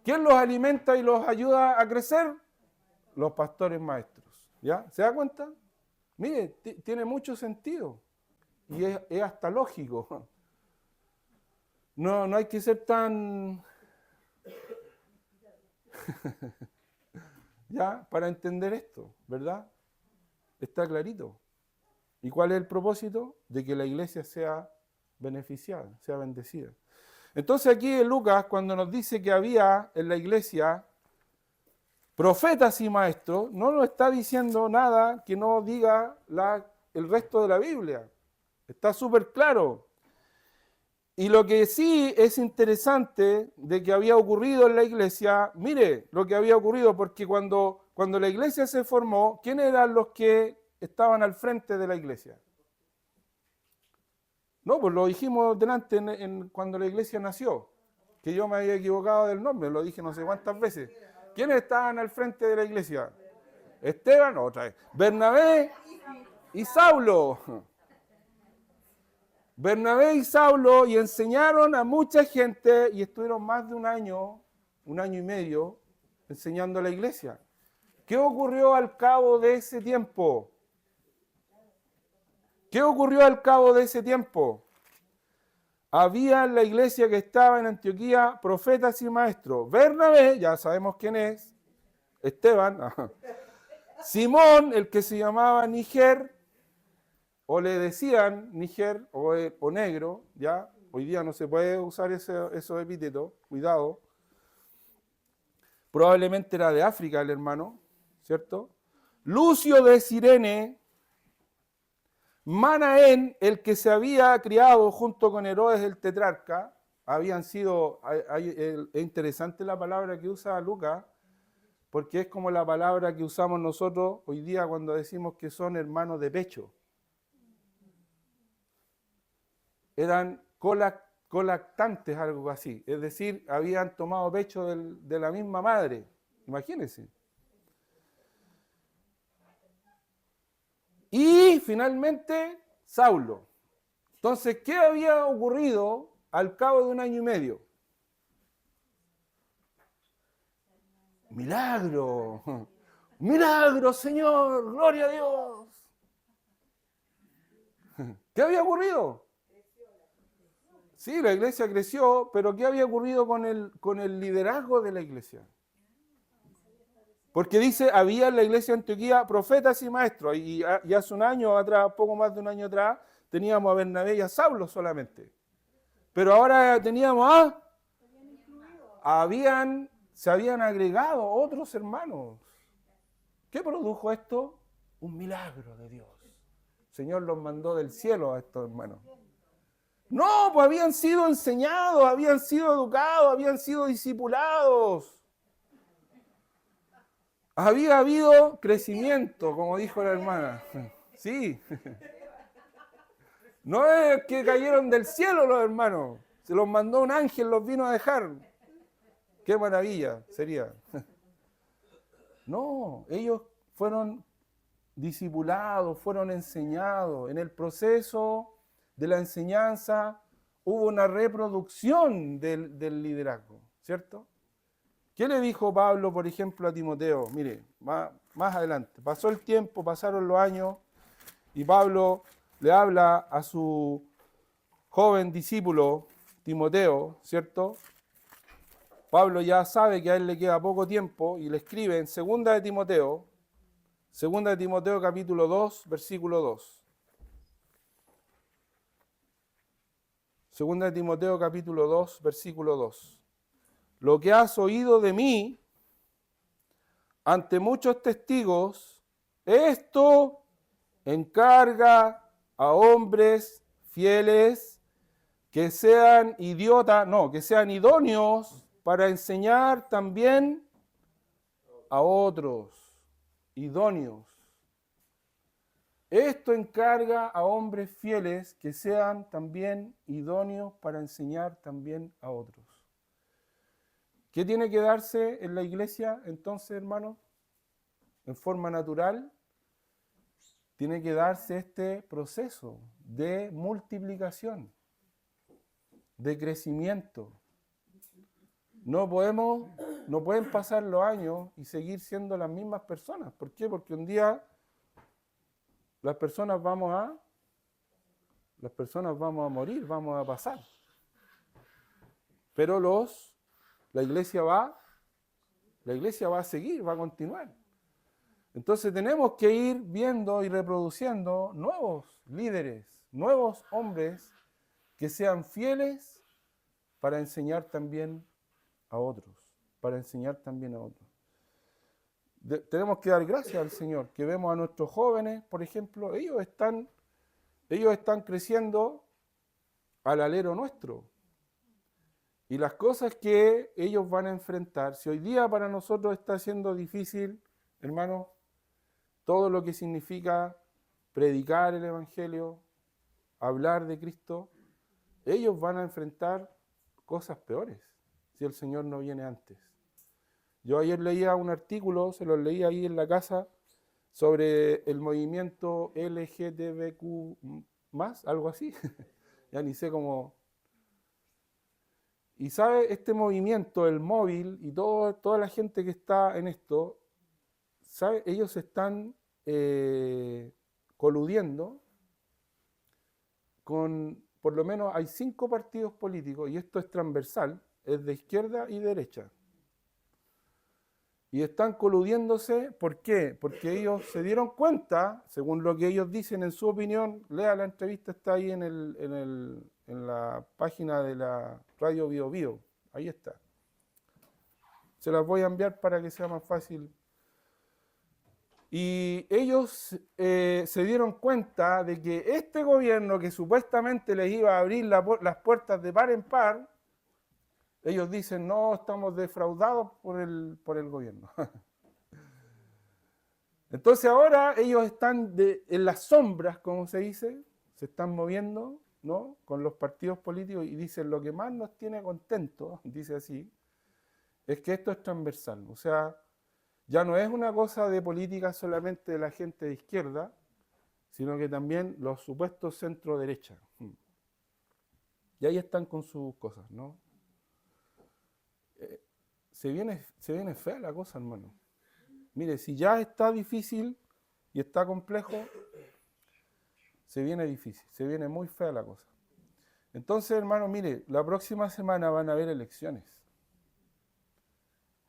¿quién los alimenta y los ayuda a crecer? Los pastores maestros. ¿Ya? ¿Se da cuenta? Mire, tiene mucho sentido. Y es hasta lógico. No hay que ser tan... ¿Ya? Para entender esto, ¿verdad? Está clarito. ¿Y cuál es el propósito? De que la iglesia sea beneficiada, sea bendecida. Entonces aquí en Lucas, cuando nos dice que había en la iglesia profetas y maestros, no nos está diciendo nada que no diga el resto de la Biblia. Está súper claro. Y lo que sí es interesante de que había ocurrido en la iglesia, mire lo que había ocurrido, porque cuando la iglesia se formó, ¿quiénes eran los que estaban al frente de la iglesia? No, pues lo dijimos delante cuando la iglesia nació, que yo me había equivocado del nombre, lo dije no sé cuántas veces. ¿Quiénes estaban al frente de la iglesia? Esteban, otra vez. Bernabé y Saulo. Bernabé y Saulo, y enseñaron a mucha gente y estuvieron más de un año y medio, enseñando a la iglesia. ¿Qué ocurrió al cabo de ese tiempo? ¿Qué ocurrió al cabo de ese tiempo? Había en la iglesia que estaba en Antioquía profetas y maestros. Bernabé, ya sabemos quién es, Esteban, Simón, el que se llamaba Níger, o le decían Níger o negro, ya, hoy día no se puede usar esos epítetos, cuidado. Probablemente era de África el hermano, ¿cierto? Lucio de Cirene, Manaén, el que se había criado junto con Herodes el tetrarca, habían sido, es interesante la palabra que usa Lucas, porque es como la palabra que usamos nosotros hoy día cuando decimos que son hermanos de pecho. Eran colactantes, algo así, es decir, habían tomado pecho de la misma madre, imagínense. Y finalmente, Saulo. Entonces, ¿qué había ocurrido al cabo de un año y medio? Milagro. Milagro, Señor. Gloria a Dios. ¿Qué había ocurrido? Sí, la iglesia creció, pero ¿qué había ocurrido con el liderazgo de la iglesia? Porque dice, había en la iglesia de Antioquía profetas y maestros, y hace un año atrás, poco más de un año atrás, teníamos a Bernabé y a Saulo solamente. Pero ahora teníamos se habían agregado otros hermanos. ¿Qué produjo esto? Un milagro de Dios. El Señor los mandó del cielo a estos hermanos. No, pues habían sido enseñados, habían sido educados, habían sido discipulados. Había habido crecimiento, como dijo la hermana. Sí. No es que cayeron del cielo los hermanos. Se los mandó un ángel, los vino a dejar. Qué maravilla sería. No, ellos fueron discipulados, fueron enseñados. En el proceso de la enseñanza hubo una reproducción del liderazgo, ¿cierto? ¿Qué le dijo Pablo, por ejemplo, a Timoteo? Mire, más adelante. Pasó el tiempo, pasaron los años, y Pablo le habla a su joven discípulo, Timoteo, ¿cierto? Pablo ya sabe que a él le queda poco tiempo y le escribe en 2 de Timoteo capítulo 2, versículo 2. 2 de Timoteo capítulo 2, versículo 2. Lo que has oído de mí ante muchos testigos, esto encarga a hombres fieles que sean que sean idóneos para enseñar también a otros. Idóneos. Esto encarga a hombres fieles que sean también idóneos para enseñar también a otros. ¿Qué tiene que darse en la iglesia entonces, hermanos? En forma natural, tiene que darse este proceso de multiplicación, de crecimiento. No pueden pasar los años y seguir siendo las mismas personas. ¿Por qué? Porque un día las personas vamos a morir, vamos a pasar. Pero la iglesia va a seguir, va a continuar. Entonces tenemos que ir viendo y reproduciendo nuevos líderes, nuevos hombres que sean fieles para enseñar también a otros, tenemos que dar gracias al Señor, que vemos a nuestros jóvenes, por ejemplo, ellos están creciendo al alero nuestro. Y las cosas que ellos van a enfrentar, si hoy día para nosotros está siendo difícil, hermanos, todo lo que significa predicar el Evangelio, hablar de Cristo, ellos van a enfrentar cosas peores si el Señor no viene antes. Yo ayer leía un artículo, se lo leí ahí en la casa, sobre el movimiento LGTBQ+, algo así. Ya ni sé cómo. Y sabe, este movimiento, el móvil y toda la gente que está en esto, sabe, ellos están coludiendo con, por lo menos hay 5 partidos políticos, y esto es transversal, es de izquierda y derecha. Y están coludiéndose, ¿por qué? Porque ellos se dieron cuenta, según lo que ellos dicen en su opinión, lea la entrevista, está ahí en la página de la Radio Bio Bio, ahí está. Se las voy a enviar para que sea más fácil. Y ellos se dieron cuenta de que este gobierno que supuestamente les iba a abrir las puertas de par en par, ellos dicen, no, estamos defraudados por el gobierno. Entonces ahora ellos están en las sombras, como se dice, se están moviendo, ¿no?, con los partidos políticos, y dicen, lo que más nos tiene contentos, dice así, es que esto es transversal. O sea, ya no es una cosa de política solamente de la gente de izquierda, sino que también los supuestos centro-derecha. Y ahí están con sus cosas, ¿no? Se viene fea la cosa, hermano. Mire, si ya está difícil y está complejo, se viene difícil, se viene muy fea la cosa. Entonces, hermano, mire, la próxima semana van a haber elecciones.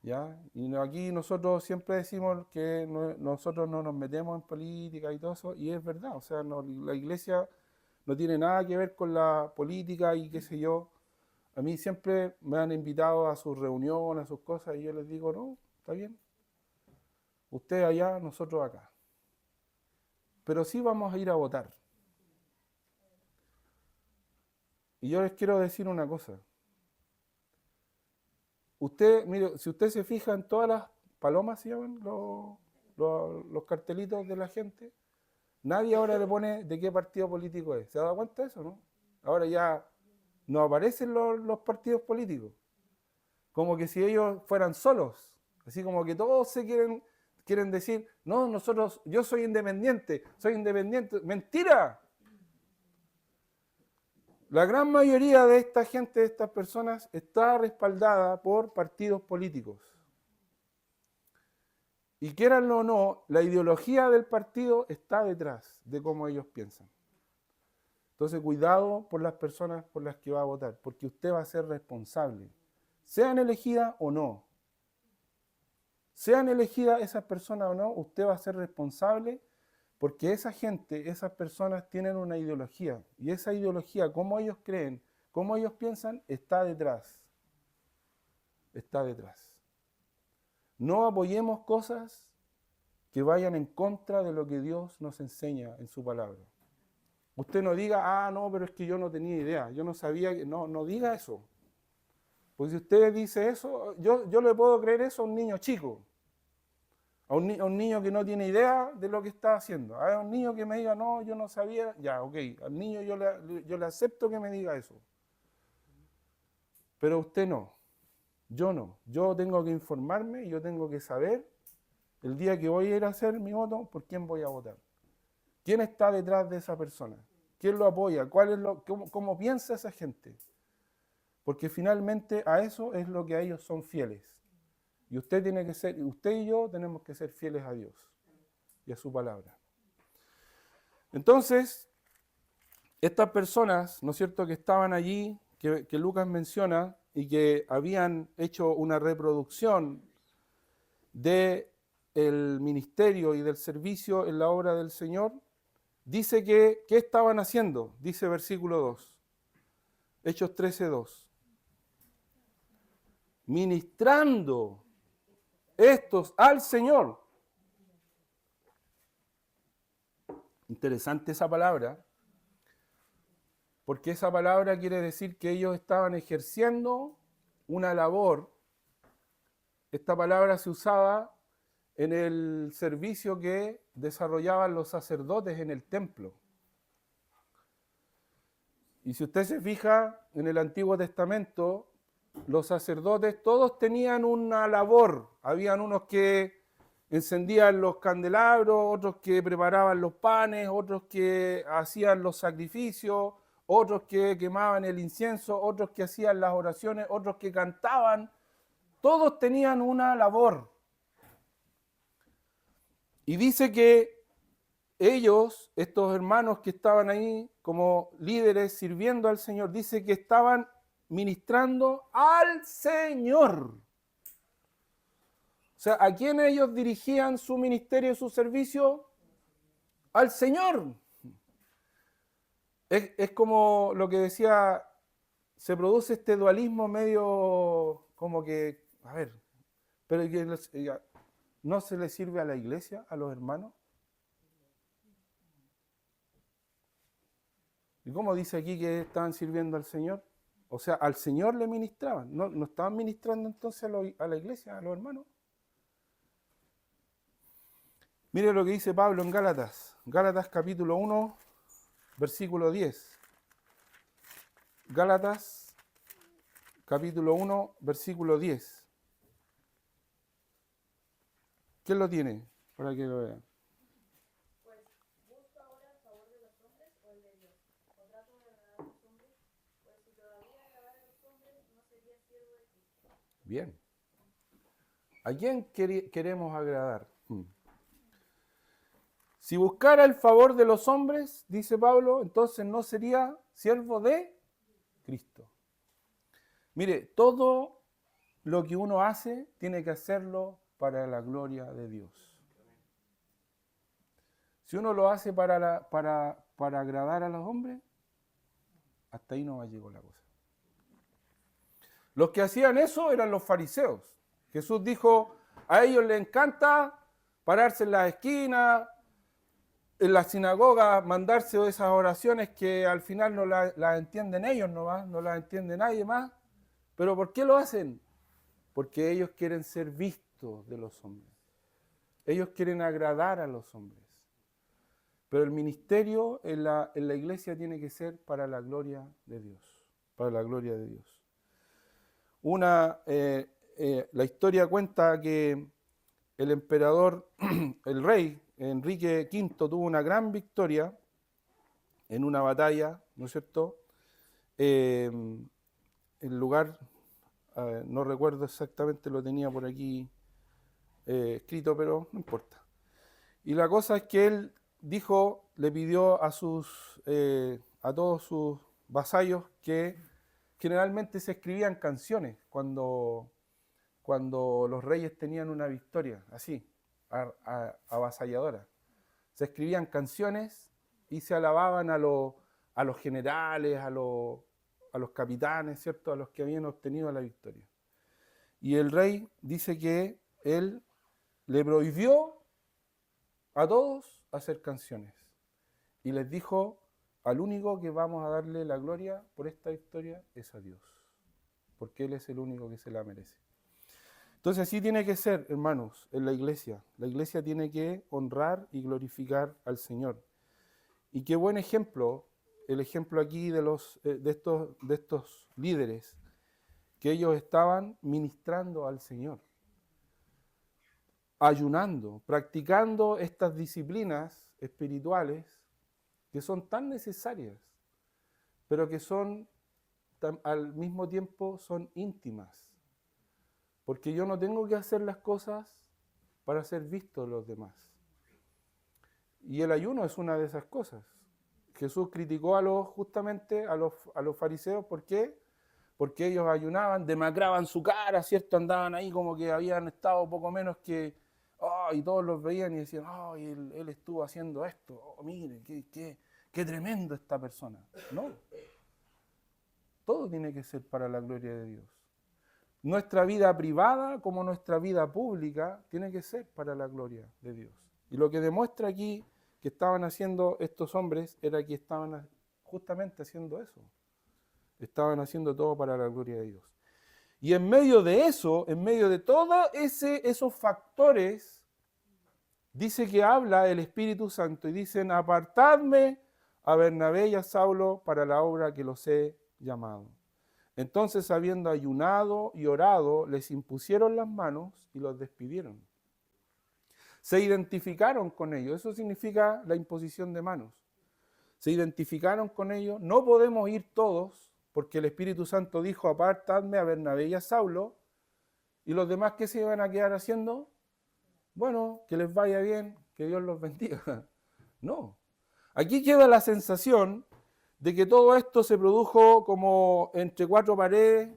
¿Ya? Y aquí nosotros siempre decimos que nosotros no nos metemos en política y todo eso, y es verdad, o sea, la iglesia no tiene nada que ver con la política y qué sé yo. A mí siempre me han invitado a sus reuniones, a sus cosas, y yo les digo, no, está bien. Ustedes allá, nosotros acá. Pero sí vamos a ir a votar. Y yo les quiero decir una cosa. Usted, mire, si usted se fija en todas las palomas, ¿se llaman los cartelitos de la gente? Nadie ahora le pone de qué partido político es. ¿Se ha dado cuenta de eso, no? Ahora ya no aparecen los partidos políticos. Como que si ellos fueran solos. Así como que todos quieren decir, no, yo soy independiente. ¡Mentira! La gran mayoría de esta gente, de estas personas, está respaldada por partidos políticos. Y quieranlo o no, la ideología del partido está detrás de cómo ellos piensan. Entonces, cuidado por las personas por las que va a votar, porque usted va a ser responsable, sean elegidas o no. Sean elegidas esas personas o no, usted va a ser responsable, porque esa gente, esas personas tienen una ideología, y esa ideología, cómo ellos creen, cómo ellos piensan, está detrás. Está detrás. No apoyemos cosas que vayan en contra de lo que Dios nos enseña en su palabra. Usted no diga, no, pero es que yo no tenía idea, yo no sabía, no diga eso. Porque si usted dice eso, yo le puedo creer eso a un niño chico, a un niño que no tiene idea de lo que está haciendo. A un niño que me diga, no, yo no sabía, ya, ok, al niño yo le acepto que me diga eso. Pero usted no, yo no. Yo tengo que informarme y yo tengo que saber el día que voy a ir a hacer mi voto, por quién voy a votar. ¿Quién está detrás de esa persona? ¿Quién lo apoya? ¿Cómo piensa esa gente? Porque finalmente a eso es lo que a ellos son fieles. Y usted y yo tenemos que ser fieles a Dios y a su palabra. Entonces, estas personas, ¿no es cierto?, que estaban allí, que Lucas menciona, y que habían hecho una reproducción del ministerio y del servicio en la obra del Señor, dice que, ¿qué estaban haciendo? Dice versículo 2, Hechos 13:2. Ministrando estos al Señor. Interesante esa palabra, porque esa palabra quiere decir que ellos estaban ejerciendo una labor. Esta palabra se usaba en el servicio que desarrollaban los sacerdotes en el templo. Y si usted se fija, en el Antiguo Testamento, los sacerdotes todos tenían una labor. Habían unos que encendían los candelabros, otros que preparaban los panes, otros que hacían los sacrificios, otros que quemaban el incienso, otros que hacían las oraciones, otros que cantaban. Todos tenían una labor. Y dice que ellos, estos hermanos que estaban ahí como líderes sirviendo al Señor, dice que estaban ministrando al Señor. O sea, ¿a quién ellos dirigían su ministerio y su servicio? Al Señor. Es como lo que decía, se produce este dualismo medio como que, a ver, pero ¿no se le sirve a la iglesia, a los hermanos? ¿Y cómo dice aquí que estaban sirviendo al Señor? O sea, al Señor le ministraban. ¿No estaban ministrando entonces a la iglesia, a los hermanos? Mire lo que dice Pablo en Gálatas. Gálatas capítulo 1, versículo 10. Gálatas capítulo 1, versículo 10. ¿Quién lo tiene? Para que lo vean. Pues, ¿busco ahora el favor de los hombres o el de Dios? ¿O trato de agradar a los hombres? Pues si todavía agradara a los hombres, no sería siervo de Cristo. Bien. ¿A quién queremos agradar? Si buscara el favor de los hombres, dice Pablo, entonces no sería siervo de Cristo. Mire, todo lo que uno hace tiene que hacerlo para la gloria de Dios. Si uno lo hace para agradar a los hombres, hasta ahí no va a llegar la cosa. Los que hacían eso eran los fariseos. Jesús dijo, a ellos les encanta pararse en las esquinas, en la sinagoga, mandarse esas oraciones que al final no las entienden ellos nomás, no las entiende nadie más. ¿Pero por qué lo hacen? Porque ellos quieren ser vistos de los hombres. Ellos quieren agradar a los hombres. Pero el ministerio en la iglesia tiene que ser para la gloria de Dios. Para la gloria de Dios. La historia cuenta que el emperador, el rey Enrique V, tuvo una gran victoria en una batalla, ¿no es cierto? El lugar, no recuerdo exactamente, lo tenía por aquí escrito, pero no importa. Y la cosa es que él dijo, le pidió a todos sus vasallos que generalmente se escribían canciones cuando los reyes tenían una victoria, así, avasalladora. Se escribían canciones y se alababan a los generales, a los capitanes, ¿cierto? A los que habían obtenido la victoria. Y el rey dice que él le prohibió a todos hacer canciones. Y les dijo, al único que vamos a darle la gloria por esta victoria es a Dios. Porque Él es el único que se la merece. Entonces así tiene que ser, hermanos, en la iglesia. La iglesia tiene que honrar y glorificar al Señor. Y qué buen ejemplo, el ejemplo aquí de estos líderes, que ellos estaban ministrando al Señor, ayunando, practicando estas disciplinas espirituales que son tan necesarias, pero que al mismo tiempo son íntimas. Porque yo no tengo que hacer las cosas para ser visto de los demás. Y el ayuno es una de esas cosas. Jesús criticó justamente a los fariseos. ¿Por qué? Porque ellos ayunaban, demacraban su cara, ¿cierto? Andaban ahí como que habían estado poco menos que... y todos los veían y decían, él estuvo haciendo esto. Mire, qué tremendo esta persona. No. Todo tiene que ser para la gloria de Dios. Nuestra vida privada como nuestra vida pública tiene que ser para la gloria de Dios. Y lo que demuestra aquí que estaban haciendo estos hombres era que estaban justamente haciendo eso. Estaban haciendo todo para la gloria de Dios. Y en medio de eso, en medio de todos esos factores, dice que habla el Espíritu Santo y dicen, apartadme a Bernabé y a Saulo para la obra que los he llamado. Entonces, habiendo ayunado y orado, les impusieron las manos y los despidieron. Se identificaron con ellos, eso significa la imposición de manos. Se identificaron con ellos, no podemos ir todos, porque el Espíritu Santo dijo, apartadme a Bernabé y a Saulo, y los demás, ¿qué se iban a quedar haciendo? Bueno, que les vaya bien, que Dios los bendiga. No. Aquí queda la sensación de que todo esto se produjo como entre cuatro paredes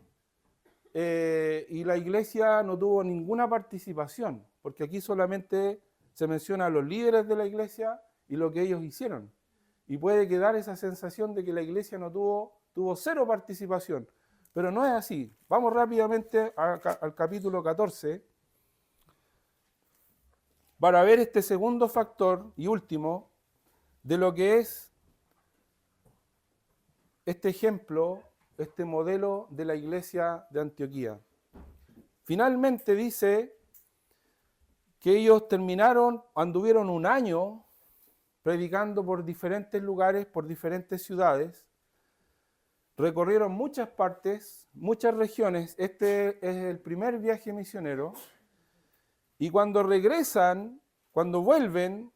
y la iglesia no tuvo ninguna participación, porque aquí solamente se menciona a los líderes de la iglesia y lo que ellos hicieron. Y puede quedar esa sensación de que la iglesia no tuvo cero participación, pero no es así. Vamos rápidamente al capítulo 14 para ver este segundo factor y último de lo que es este ejemplo, este modelo de la iglesia de Antioquía. Finalmente dice que ellos anduvieron un año predicando por diferentes lugares, por diferentes ciudades, recorrieron muchas partes, muchas regiones. Este es el primer viaje misionero. Y cuando regresan, cuando vuelven,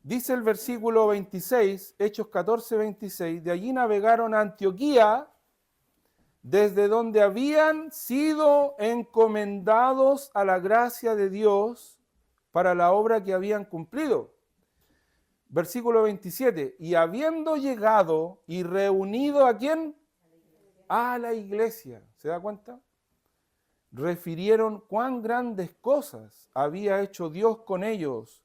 dice el versículo 26, Hechos 14, 26, de allí navegaron a Antioquía, desde donde habían sido encomendados a la gracia de Dios para la obra que habían cumplido. Versículo 27, y habiendo llegado y reunido ¿a quién? A la iglesia. ¿Se da cuenta? Refirieron cuán grandes cosas había hecho Dios con ellos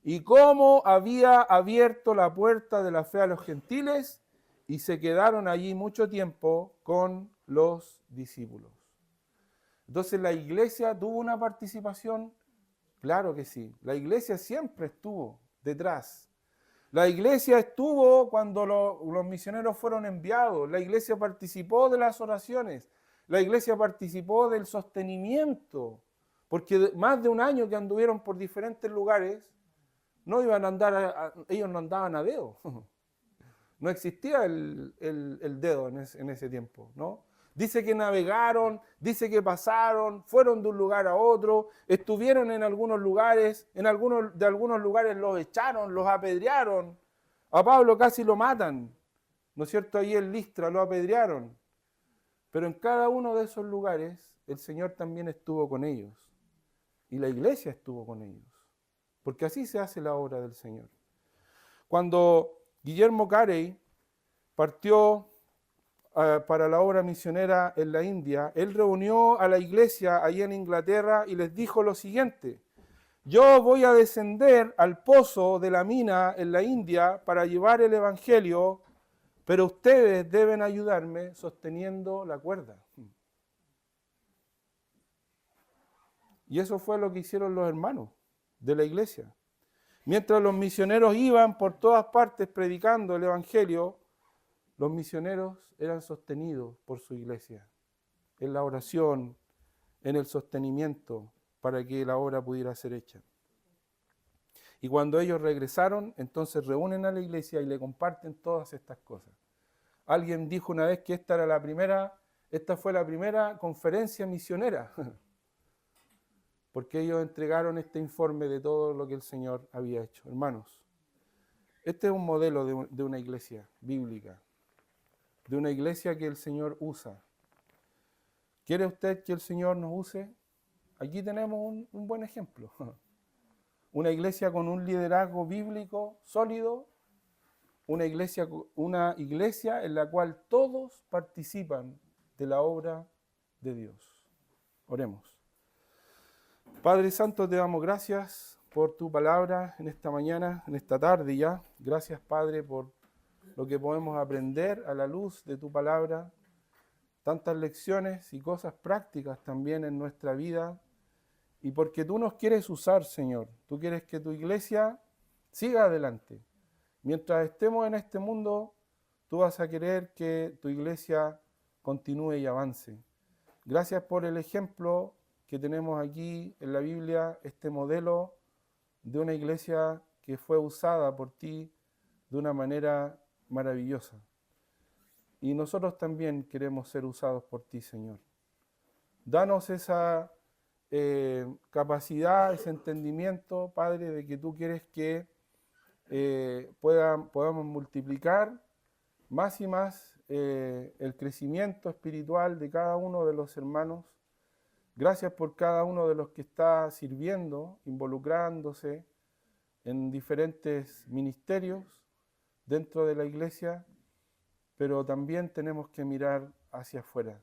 y cómo había abierto la puerta de la fe a los gentiles, y se quedaron allí mucho tiempo con los discípulos. Entonces, ¿la iglesia tuvo una participación? Claro que sí. La iglesia siempre estuvo detrás. La iglesia estuvo cuando los misioneros fueron enviados. La iglesia participó de las oraciones. La iglesia participó del sostenimiento. Porque más de un año que anduvieron por diferentes lugares, no iban a andar, ellos no andaban a dedo. No existía el dedo en ese tiempo, ¿no? Dice que navegaron, dice que pasaron, fueron de un lugar a otro, estuvieron en algunos lugares, de algunos lugares los echaron, los apedrearon. A Pablo casi lo matan, ¿no es cierto? Ahí en Listra lo apedrearon. Pero en cada uno de esos lugares el Señor también estuvo con ellos. Y la iglesia estuvo con ellos. Porque así se hace la obra del Señor. Cuando Guillermo Carey partió para la obra misionera en la India, él reunió a la iglesia allí en Inglaterra y les dijo lo siguiente: yo voy a descender al pozo de la mina en la India para llevar el evangelio, pero ustedes deben ayudarme sosteniendo la cuerda. Y eso fue lo que hicieron los hermanos de la iglesia. Mientras los misioneros iban por todas partes predicando el evangelio, los misioneros eran sostenidos por su iglesia, en la oración, en el sostenimiento, para que la obra pudiera ser hecha. Y cuando ellos regresaron, entonces reúnen a la iglesia y le comparten todas estas cosas. Alguien dijo una vez que esta fue la primera conferencia misionera, porque ellos entregaron este informe de todo lo que el Señor había hecho. Hermanos, este es un modelo de una iglesia bíblica, de una iglesia que el Señor usa. ¿Quiere usted que el Señor nos use? Aquí tenemos un buen ejemplo. Una iglesia con un liderazgo bíblico sólido, una iglesia en la cual todos participan de la obra de Dios. Oremos. Padre Santo, te damos gracias por tu palabra en esta mañana, en esta tarde ya. Gracias, Padre, por lo que podemos aprender a la luz de tu palabra. Tantas lecciones y cosas prácticas también en nuestra vida. Y porque tú nos quieres usar, Señor. Tú quieres que tu iglesia siga adelante. Mientras estemos en este mundo, tú vas a querer que tu iglesia continúe y avance. Gracias por el ejemplo que tenemos aquí en la Biblia, este modelo de una iglesia que fue usada por ti de una manera maravillosa. Y nosotros también queremos ser usados por ti, Señor. Danos esa capacidad, ese entendimiento, Padre, de que tú quieres que podamos multiplicar más y más el crecimiento espiritual de cada uno de los hermanos. Gracias por cada uno de los que está sirviendo, involucrándose en diferentes ministerios dentro de la iglesia, pero también tenemos que mirar hacia afuera.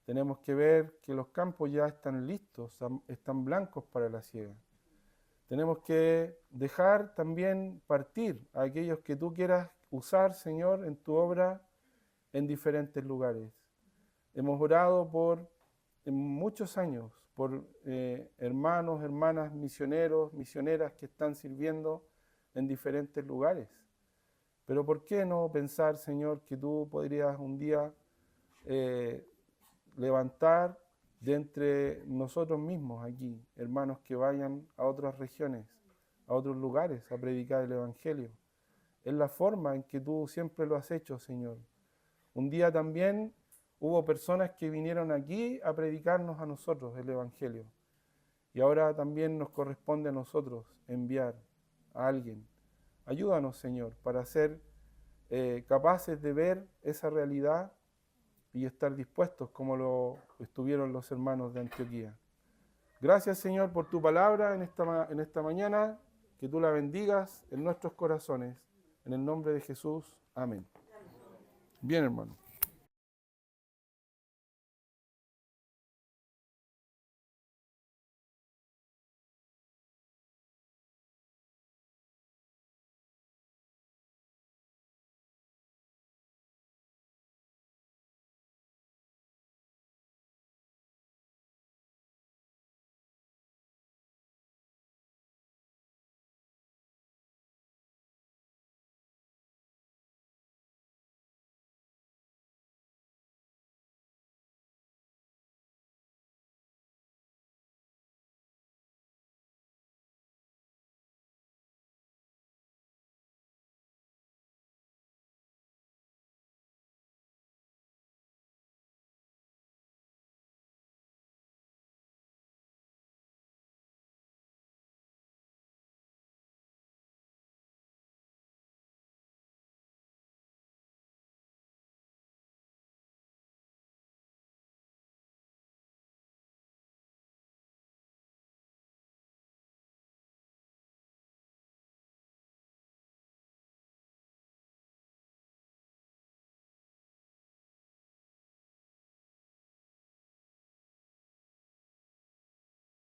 Tenemos que ver que los campos ya están listos, están blancos para la siega. Tenemos que dejar también partir a aquellos que tú quieras usar, Señor, en tu obra en diferentes lugares. Hemos orado en muchos años por hermanos, hermanas, misioneros, misioneras que están sirviendo en diferentes lugares. Pero ¿por qué no pensar, Señor, que tú podrías un día levantar de entre nosotros mismos aquí, hermanos que vayan a otras regiones, a otros lugares a predicar el Evangelio? Es la forma en que tú siempre lo has hecho, Señor. Un día también hubo personas que vinieron aquí a predicarnos a nosotros el Evangelio. Y ahora también nos corresponde a nosotros enviar a alguien. Ayúdanos, Señor, para ser capaces de ver esa realidad y estar dispuestos como lo estuvieron los hermanos de Antioquía. Gracias, Señor, por tu palabra en esta mañana. Que tú la bendigas en nuestros corazones. En el nombre de Jesús. Amén. Bien, hermano.